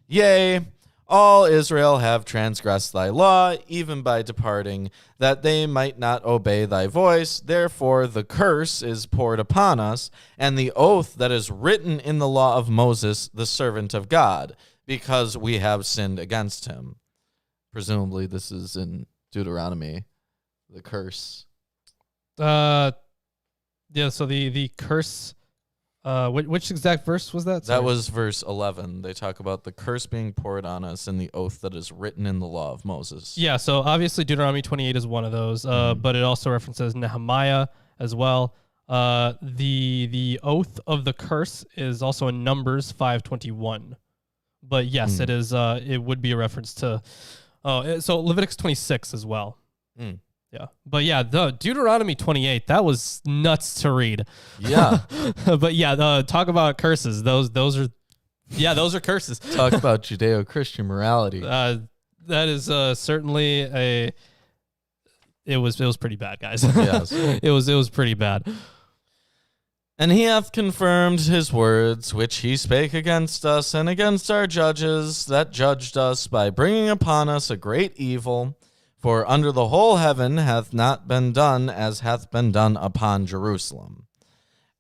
Yea, all Israel have transgressed thy law, even by departing, that they might not obey thy voice. Therefore the curse is poured upon us, and the oath that is written in the law of Moses, the servant of God, because we have sinned against him. Presumably this is in Deuteronomy, the curse. Yeah, so the curse, which exact verse was that? Sorry. That was verse 11. They talk about the curse being poured on us and the oath that is written in the law of Moses. Yeah, so obviously Deuteronomy 28 is one of those, but it also references Nehemiah as well. The oath of the curse is also in Numbers 5:21. But yes, it is. It would be a reference to. So Leviticus 26 as well. Yeah. But yeah, the Deuteronomy 28, that was nuts to read. Yeah. But yeah, talk about curses. Those are curses. Talk about Judeo-Christian morality. That is certainly it was pretty bad, guys. Yes. It was pretty bad. And he hath confirmed his words, which he spake against us and against our judges that judged us, by bringing upon us a great evil. For under the whole heaven hath not been done as hath been done upon Jerusalem.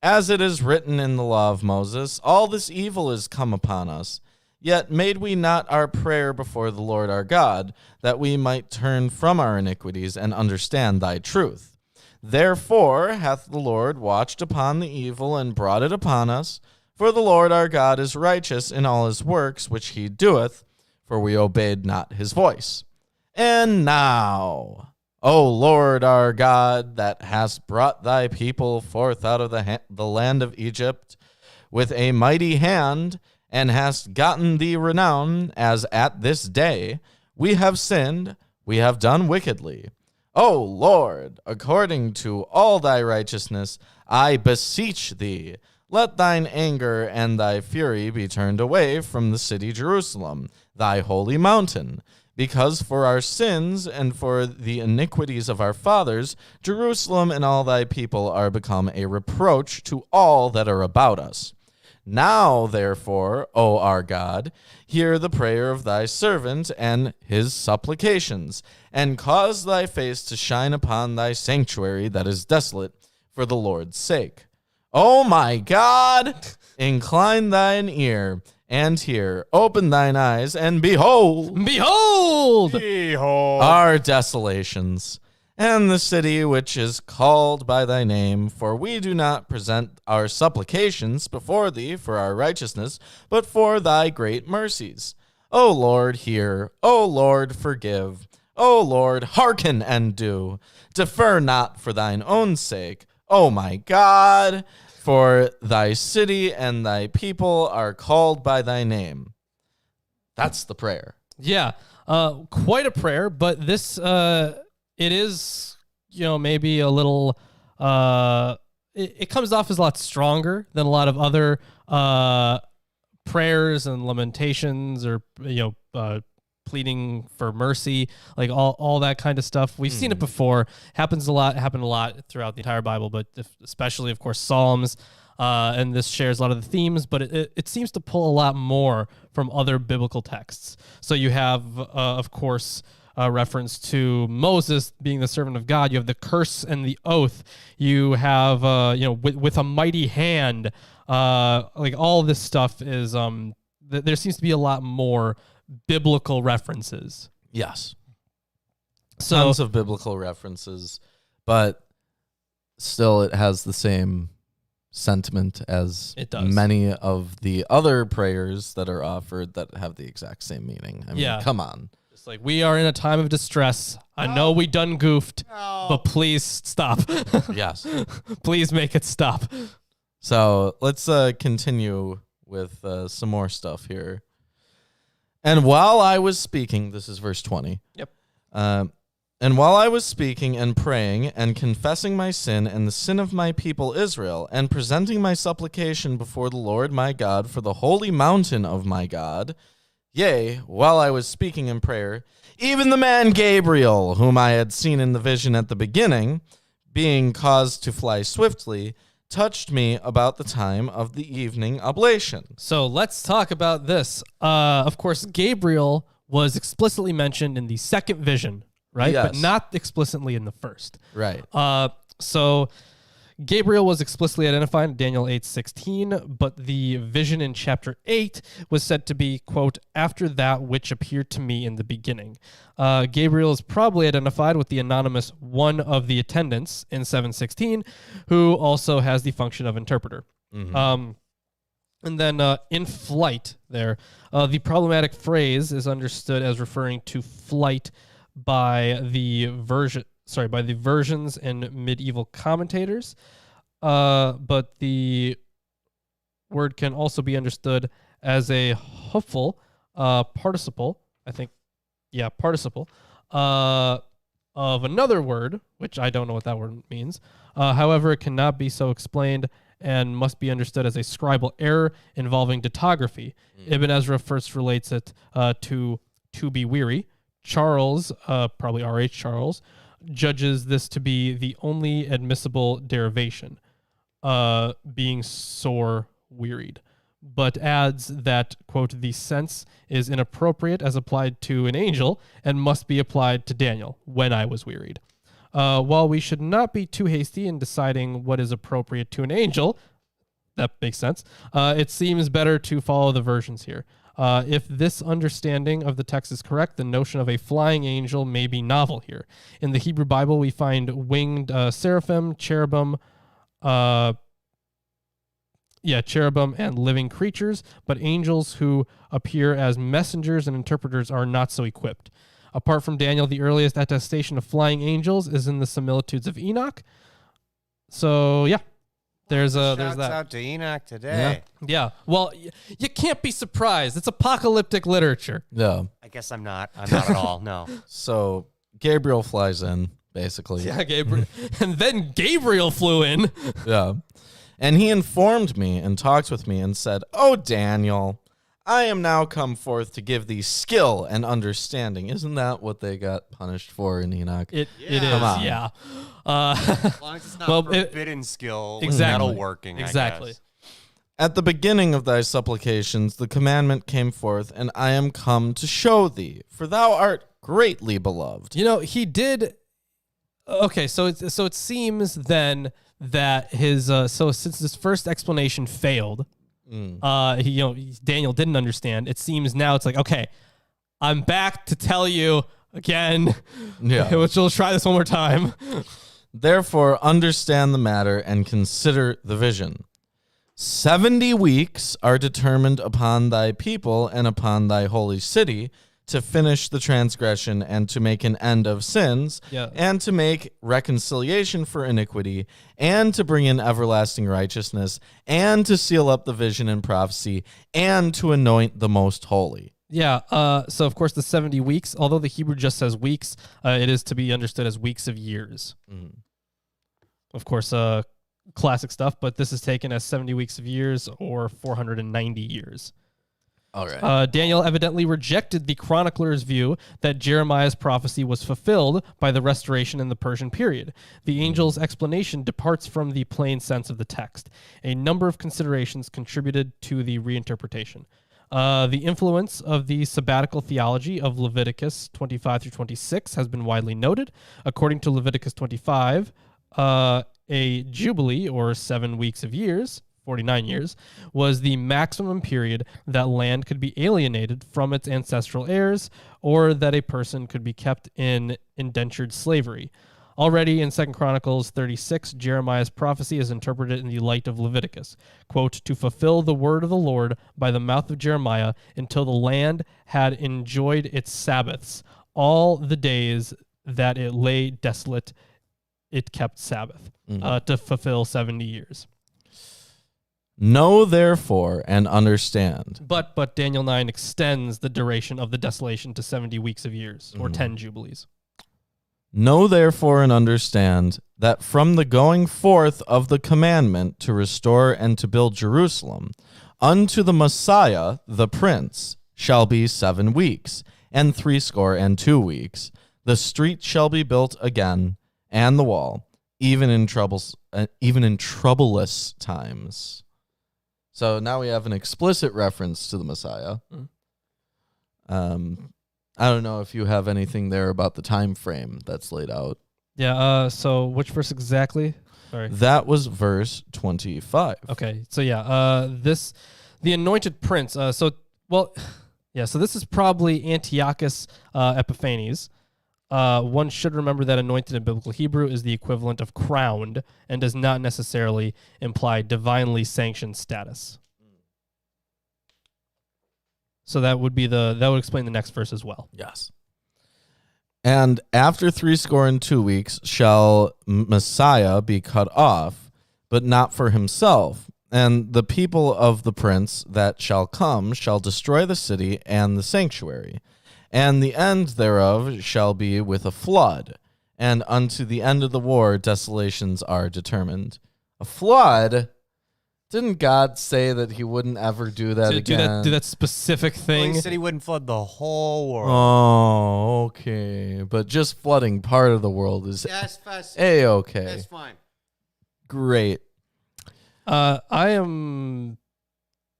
As it is written in the law of Moses, all this evil is come upon us. Yet made we not our prayer before the Lord our God, that we might turn from our iniquities and understand thy truth. Therefore hath the Lord watched upon the evil and brought it upon us. For the Lord our God is righteous in all his works which he doeth, for we obeyed not his voice. And now, O Lord our God, that hast brought thy people forth out of the land of Egypt with a mighty hand, and hast gotten thee renown, as at this day, we have sinned, we have done wickedly. O Lord, according to all thy righteousness, I beseech thee, let thine anger and thy fury be turned away from the city Jerusalem, thy holy mountain, because for our sins and for the iniquities of our fathers, Jerusalem and all thy people are become a reproach to all that are about us. Now, therefore, O our God, hear the prayer of thy servant and his supplications, and cause thy face to shine upon thy sanctuary that is desolate for the Lord's sake. O my God, incline thine ear and hear. Open thine eyes and behold Behold! our desolations, and the city which is called by thy name. For we do not present our supplications before thee for our righteousness, but for thy great mercies. O Lord, hear. O Lord, forgive. O Lord, hearken and do. Defer not for thine own sake, O my God, for thy city and thy people are called by thy name. That's the prayer. Yeah, quite a prayer, but this it is, maybe a little. It comes off as a lot stronger than a lot of other prayers and lamentations, or pleading for mercy, like all that kind of stuff. We've seen it before. Happened a lot throughout the entire Bible, but especially, of course, Psalms. And this shares a lot of the themes, but it seems to pull a lot more from other biblical texts. So you have, of course, a reference to Moses being the servant of God. You have the curse and the oath. You have, with a mighty hand. Like all this stuff is, there seems to be a lot more biblical references. Yes. So, Tons of biblical references, but still it has the same sentiment as It does. many of the other prayers that are offered that have the exact same meaning. I mean, Yeah. come on. it's like, we are in a time of distress. I know we done goofed, but please stop. Yes. Please make it stop. So let's continue with some more stuff here. And while I was speaking, this is verse 20. Yep. And while I was speaking and praying and confessing my sin and the sin of my people Israel, and presenting my supplication before the Lord my God for the holy mountain of my God, yea, while I was speaking in prayer, even the man Gabriel, whom I had seen in the vision at the beginning, being caused to fly swiftly, touched me about the time of the evening oblation. So let's talk about this. Of course, Gabriel was explicitly mentioned in the second vision, right? Yes. But not explicitly in the first. Right. So Gabriel was explicitly identified in Daniel 8:16, but the vision in chapter 8 was said to be, quote, after that which appeared to me in the beginning. Gabriel is probably identified with the anonymous one of the attendants in 7:16, who also has the function of interpreter. And then in flight there, the problematic phrase is understood as referring to flight by the versions and medieval commentators, but the word can also be understood as a hopeful participle, participle of another word, which I don't know what that word means. However, it cannot be so explained and must be understood as a scribal error involving dictography. Ibn Ezra first relates it to be weary. Charles, probably R.H. Charles, judges this to be the only admissible derivation, being sore wearied, but adds that, quote, the sense is inappropriate as applied to an angel and must be applied to Daniel, when I was wearied. While we should not be too hasty in deciding what is appropriate to an angel, that makes sense, it seems better to follow the versions here. If this understanding of the text is correct, the notion of a flying angel may be novel here. In the Hebrew Bible, we find winged seraphim, cherubim, and living creatures, but angels who appear as messengers and interpreters are not so equipped. Apart from Daniel, the earliest attestation of flying angels is in the similitudes of Enoch. So, yeah. There's Shouts that. out to Enoch today. Yeah. Well, you can't be surprised. It's apocalyptic literature. Yeah. I guess I'm not. I'm not at all. No. So Gabriel flies in, basically. Yeah, Gabriel. And then Gabriel flew in. Yeah. And he informed me and talked with me and said, "O Daniel, I am now come forth to give thee skill and understanding." Isn't that what they got punished for in Enoch? It is, Come on. yeah. As long as it's not Well, forbidden skill with exactly. metalworking. Exactly. I guess. At the beginning of thy supplications, the commandment came forth, and I am come to show thee, for thou art greatly beloved. You know, he did. Okay, so it seems then that his so since this first explanation failed, Daniel didn't understand. It seems now it's like, okay, I'm back to tell you again. Yeah. Which we'll try this one more time. Therefore, understand the matter and consider the vision. 70 weeks are determined upon thy people and upon thy holy city to finish the transgression and to make an end of sins and to make reconciliation for iniquity and to bring in everlasting righteousness and to seal up the vision and prophecy and to anoint the most holy. Yeah, so of course the 70 weeks, although the Hebrew just says weeks, it is to be understood as weeks of years. Mm-hmm. Of course, classic stuff, but this is taken as 70 weeks of years or 490 years. All right. Daniel evidently rejected the chronicler's view that Jeremiah's prophecy was fulfilled by the restoration in the Persian period. The angel's explanation departs from the plain sense of the text. A number of considerations contributed to the reinterpretation. The influence of the sabbatical theology of Leviticus 25 through 26 has been widely noted. According to Leviticus 25, a jubilee, or 7 weeks of years, 49 years, was the maximum period that land could be alienated from its ancestral heirs, or that a person could be kept in indentured slavery. Already in 2 Chronicles 36, Jeremiah's prophecy is interpreted in the light of Leviticus. Quote, to fulfill the word of the Lord by the mouth of Jeremiah until the land had enjoyed its Sabbaths. All the days that it lay desolate, it kept Sabbath, to fulfill 70 years. Know therefore and understand. But Daniel 9 extends the duration of the desolation to 70 weeks of years, or 10 jubilees. Know therefore and understand that from the going forth of the commandment to restore and to build Jerusalem unto the Messiah, the Prince, shall be 7 weeks, and 62 weeks. The street shall be built again, and the wall, even in troublous times. So now we have an explicit reference to the Messiah. I don't know if you have anything there about the time frame that's laid out. Yeah, so which verse exactly? Sorry. That was verse 25. Okay, so yeah, the Anointed Prince. So this is probably Antiochus Epiphanes. One should remember that anointed in biblical Hebrew is the equivalent of crowned and does not necessarily imply divinely sanctioned status. So that would explain the next verse as well. Yes. And after 62 weeks shall Messiah be cut off, but not for himself. And the people of the prince that shall come shall destroy the city and the sanctuary. And the end thereof shall be with a flood. And unto the end of the war desolations are determined. A flood? Didn't God say that he wouldn't ever do that again? Do that specific thing? Well, he said he wouldn't flood the whole world. Oh, okay. But just flooding part of the world is A-okay. That's fine. Great. I don't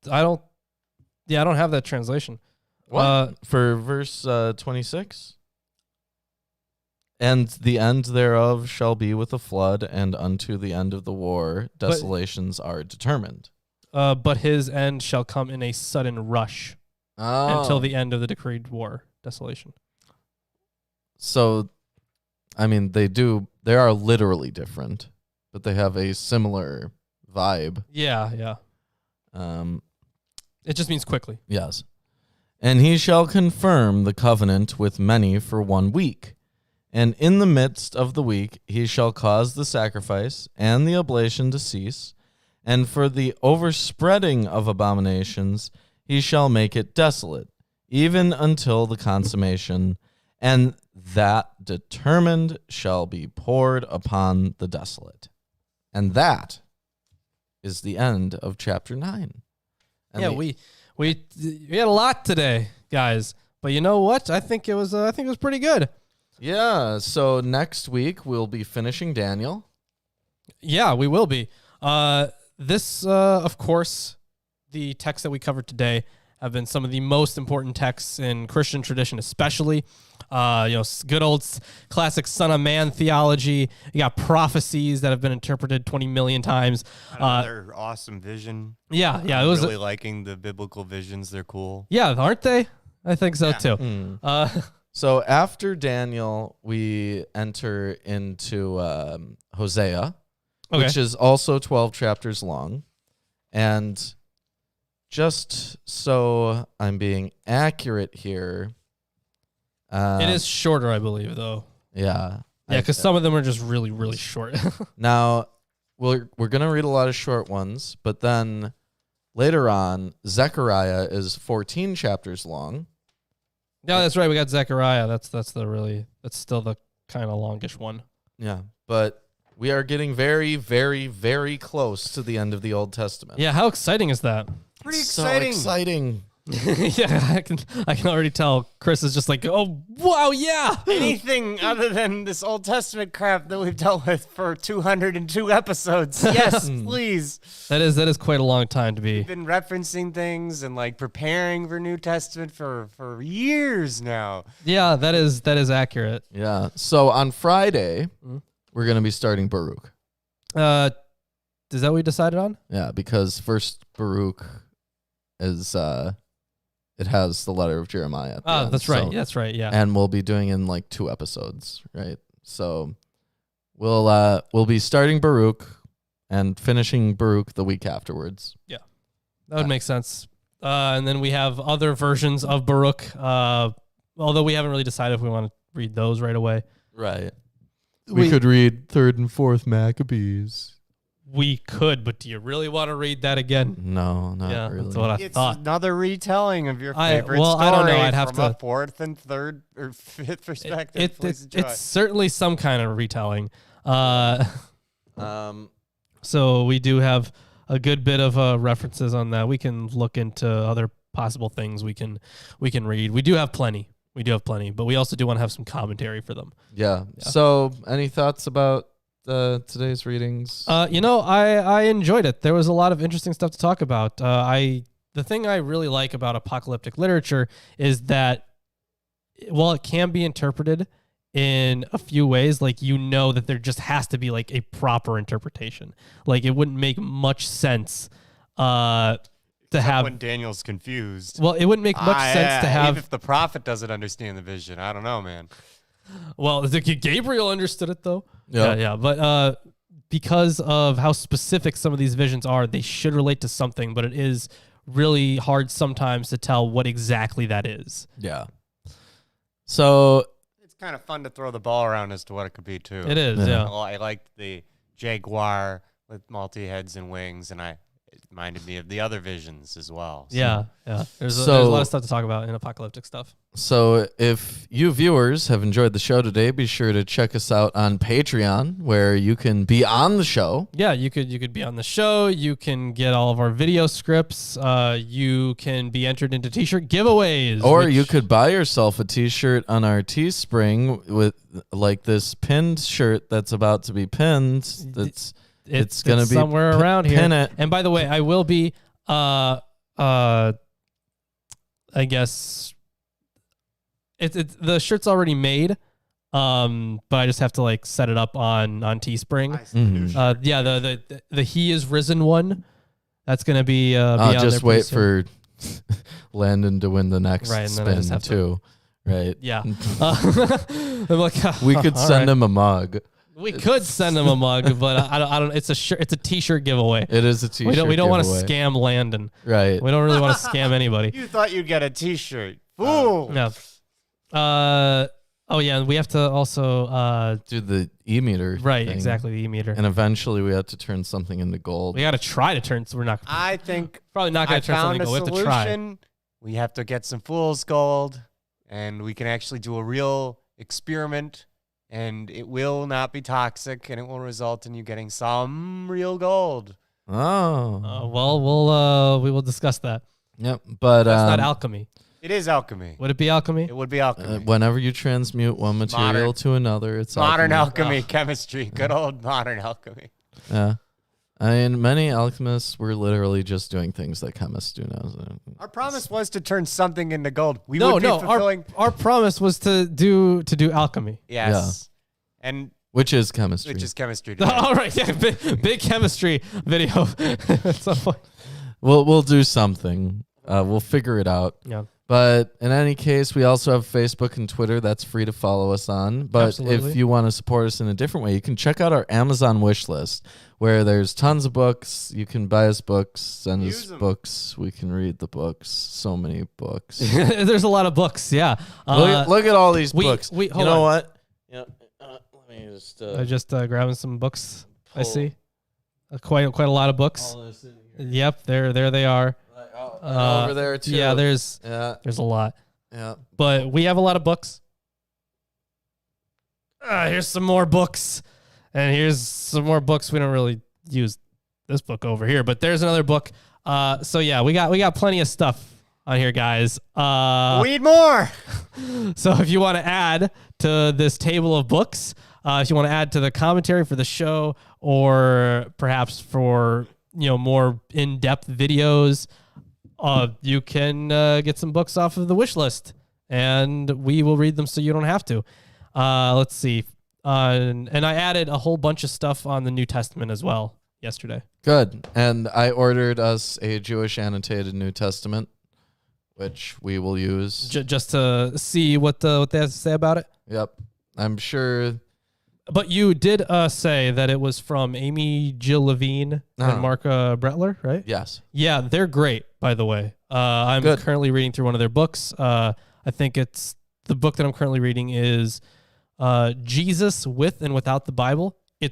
have that translation. What? For verse 26? And the end thereof shall be with a flood, and unto the end of the war desolations are determined. But his end shall come in a sudden rush until the end of the decreed war, desolation. So, I mean, they are literally different, but they have a similar vibe. Yeah. It just means quickly. Yes. And he shall confirm the covenant with many for 1 week. And in the midst of the week he shall cause the sacrifice and the oblation to cease, and for the overspreading of abominations he shall make it desolate, even until the consummation, and that determined shall be poured upon the desolate. And that is the end of chapter 9. And we had a lot today, guys. But you know what? I think it was pretty good. Yeah, so next week we'll be finishing Daniel. Yeah, we will be. This, of course, the texts that we covered today have been some of the most important texts in Christian tradition, especially. Good old classic Son of Man theology. You got prophecies that have been interpreted 20 million times. Another awesome vision. Yeah, it I'm was really liking the biblical visions. They're cool. Yeah, aren't they? I think so too. So after Daniel, we enter into Hosea, which is also 12 chapters long. And just so I'm being accurate here. It is shorter, I believe, though. Yeah. Yeah, because some of them are just really, really short. Now, we're going to read a lot of short ones, but then later on, Zechariah is 14 chapters long. Yeah, that's right. We got Zechariah. That's still the kind of longish one. Yeah, but we are getting very, very, very close to the end of the Old Testament. Yeah, how exciting is that? Pretty exciting. So exciting. Yeah, I can already tell. Chris is just like, oh wow, yeah. Anything other than this Old Testament crap that we've dealt with for 202 episodes. Yes, please. That is quite a long time to be. We've been referencing things and like preparing for New Testament for years now. Yeah, that is accurate. Yeah. So on Friday, we're going to be starting Baruch. Is that what we decided on? Yeah, because first Baruch is it has the letter of Jeremiah. At the end, that's right. so- That's right. Yeah. And we'll be doing in like 2 episodes, right? So we'll be starting Baruch and finishing Baruch the week afterwards. That would make sense. And then we have other versions of Baruch, although we haven't really decided if we want to read those right away. Right. We could read 3rd and 4th Maccabees. We could, but do you really want to read that again? No, not really. That's what I It's thought. another retelling of your favorite well, story I don't know. I'd have from a to- 4th and 3rd or 5th perspective. Please enjoy. It's certainly some kind of retelling. Um, So we do have a good bit of references on that. We can look into other possible things we can read. We do have plenty. But we also do want to have some commentary for them. yeah. So any thoughts about today's readings? I enjoyed it. There was a lot of interesting stuff to talk about. The thing I really like about apocalyptic literature is that while it can be interpreted in a few ways, like that there just has to be like a proper interpretation. Like it wouldn't make much sense to have when Daniel's confused. Well, it wouldn't make much sense to have. Even if the prophet doesn't understand the vision, I don't know, man. Well, Gabriel understood it though. Yeah. Yeah. But because of how specific some of these visions are, they should relate to something, but it is really hard sometimes to tell what exactly that is. Yeah. So It's kind of fun to throw the ball around as to what it could be, too. It is, Yeah. yeah. Well, I liked the jaguar with multi-heads and wings, and it reminded me of the other visions as well. So. Yeah. There's a So- lot of stuff to talk about in apocalyptic stuff. So if you viewers have enjoyed the show today, be sure to check us out on Patreon, where you can be on the show. Yeah, you could be on the show. You can get all of our video scripts. You can be entered into t-shirt giveaways. Or which- you could buy yourself a t-shirt on our Teespring with like this pinned shirt that's about to be pinned. It's gonna be somewhere around here. Pin it. And by the way, I will be I guess it's the shirt's already made. But I just have to like set it up on Teespring. Mhm. Yeah, the He Is Risen one. That's gonna be on I'll there just pretty wait soon. for Landon to win the next Right, and then I just spin have to- too. Right. Yeah. I'm like, We could all send right. him a mug. We could send him a mug, but I don't. It's a shirt. It's a t-shirt giveaway. It is a t-shirt. We don't want to giveaway. scam Landon. Right. We don't really want to scam anybody. You thought you'd get a t-shirt. Fool! No. Oh yeah, we have to also Do the e-meter. right, thing. exactly, the e-meter. And eventually we have to turn something into gold. We got to try to turn. So we're not I think probably not I going to turn found something. a But we have to try. solution. We have to get some fool's gold, and we can actually do a real experiment, and it will not be toxic, and it will result in you getting some real gold. Oh. Well, we will discuss that. Yep. But That's not alchemy. It is alchemy. Would it be alchemy? It would be alchemy. whenever you transmute one material Modern. to another, it's Modern alchemy. alchemy, chemistry. Good old modern alchemy. Yeah. I mean, many alchemists were literally just doing things that chemists do now. Our promise was to turn something into gold. We No, would be no. fulfilling. Our promise was to do alchemy. Yes. And Which is chemistry. which is chemistry. Today. All right, yeah, big chemistry video at some point. We'll do something. We'll figure it out. Yeah. But in any case, we also have Facebook and Twitter. That's free to follow us on. But Absolutely. if you want to support us in a different way, you can check out our Amazon wish list, where there's tons of books. You can buy us books, send us Use 'em. books. We can read the books. So many books. There's a lot of books. Yeah. Look at all these books. hold you know on. what? Let me just I just grabbing some books. I pull see quite a lot of books. all this in here. Yep, there they are. Over there too. Yeah, there's yeah, a lot, yeah. but we have a lot of books. Here's some more books, and here's some more books. We don't really use this book over here, but there's another book. So yeah, we got plenty of stuff on here, guys. We need more. So if you want to add to this table of books, if you want to add to the commentary for the show, or perhaps for more in-depth videos, you can get some books off of the wish list, and we will read them so you don't have to. Let's see. And I added a whole bunch of stuff on the New Testament as well yesterday. Good. And I ordered us a Jewish annotated New Testament, which we will use. Just to see what they have to say about it. Yep. I'm sure. But you did say that it was from Amy Jill Levine and Mark Bretler, right? Yes. Yeah, they're great, by the way. I'm Good. currently reading through one of their books. I think it's the book that I'm currently reading is Jesus with and without the Bible. Not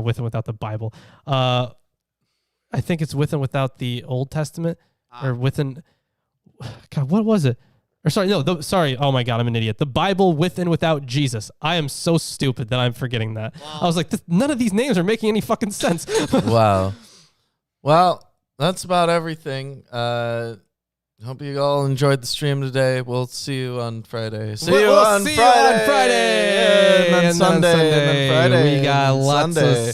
with and without the Bible. I think it's with and without the Old Testament, or with and God, what was it? Or sorry. Oh my God, I'm an idiot. The Bible with and without Jesus. I am so stupid that I'm forgetting that. Wow. I was like, none of these names are making any fucking sense. Wow. Well, that's about everything. Hope you all enjoyed the stream today. We'll see you on Friday. See you on Friday. And then And then Sunday. And then Friday. We got and lots Sunday. of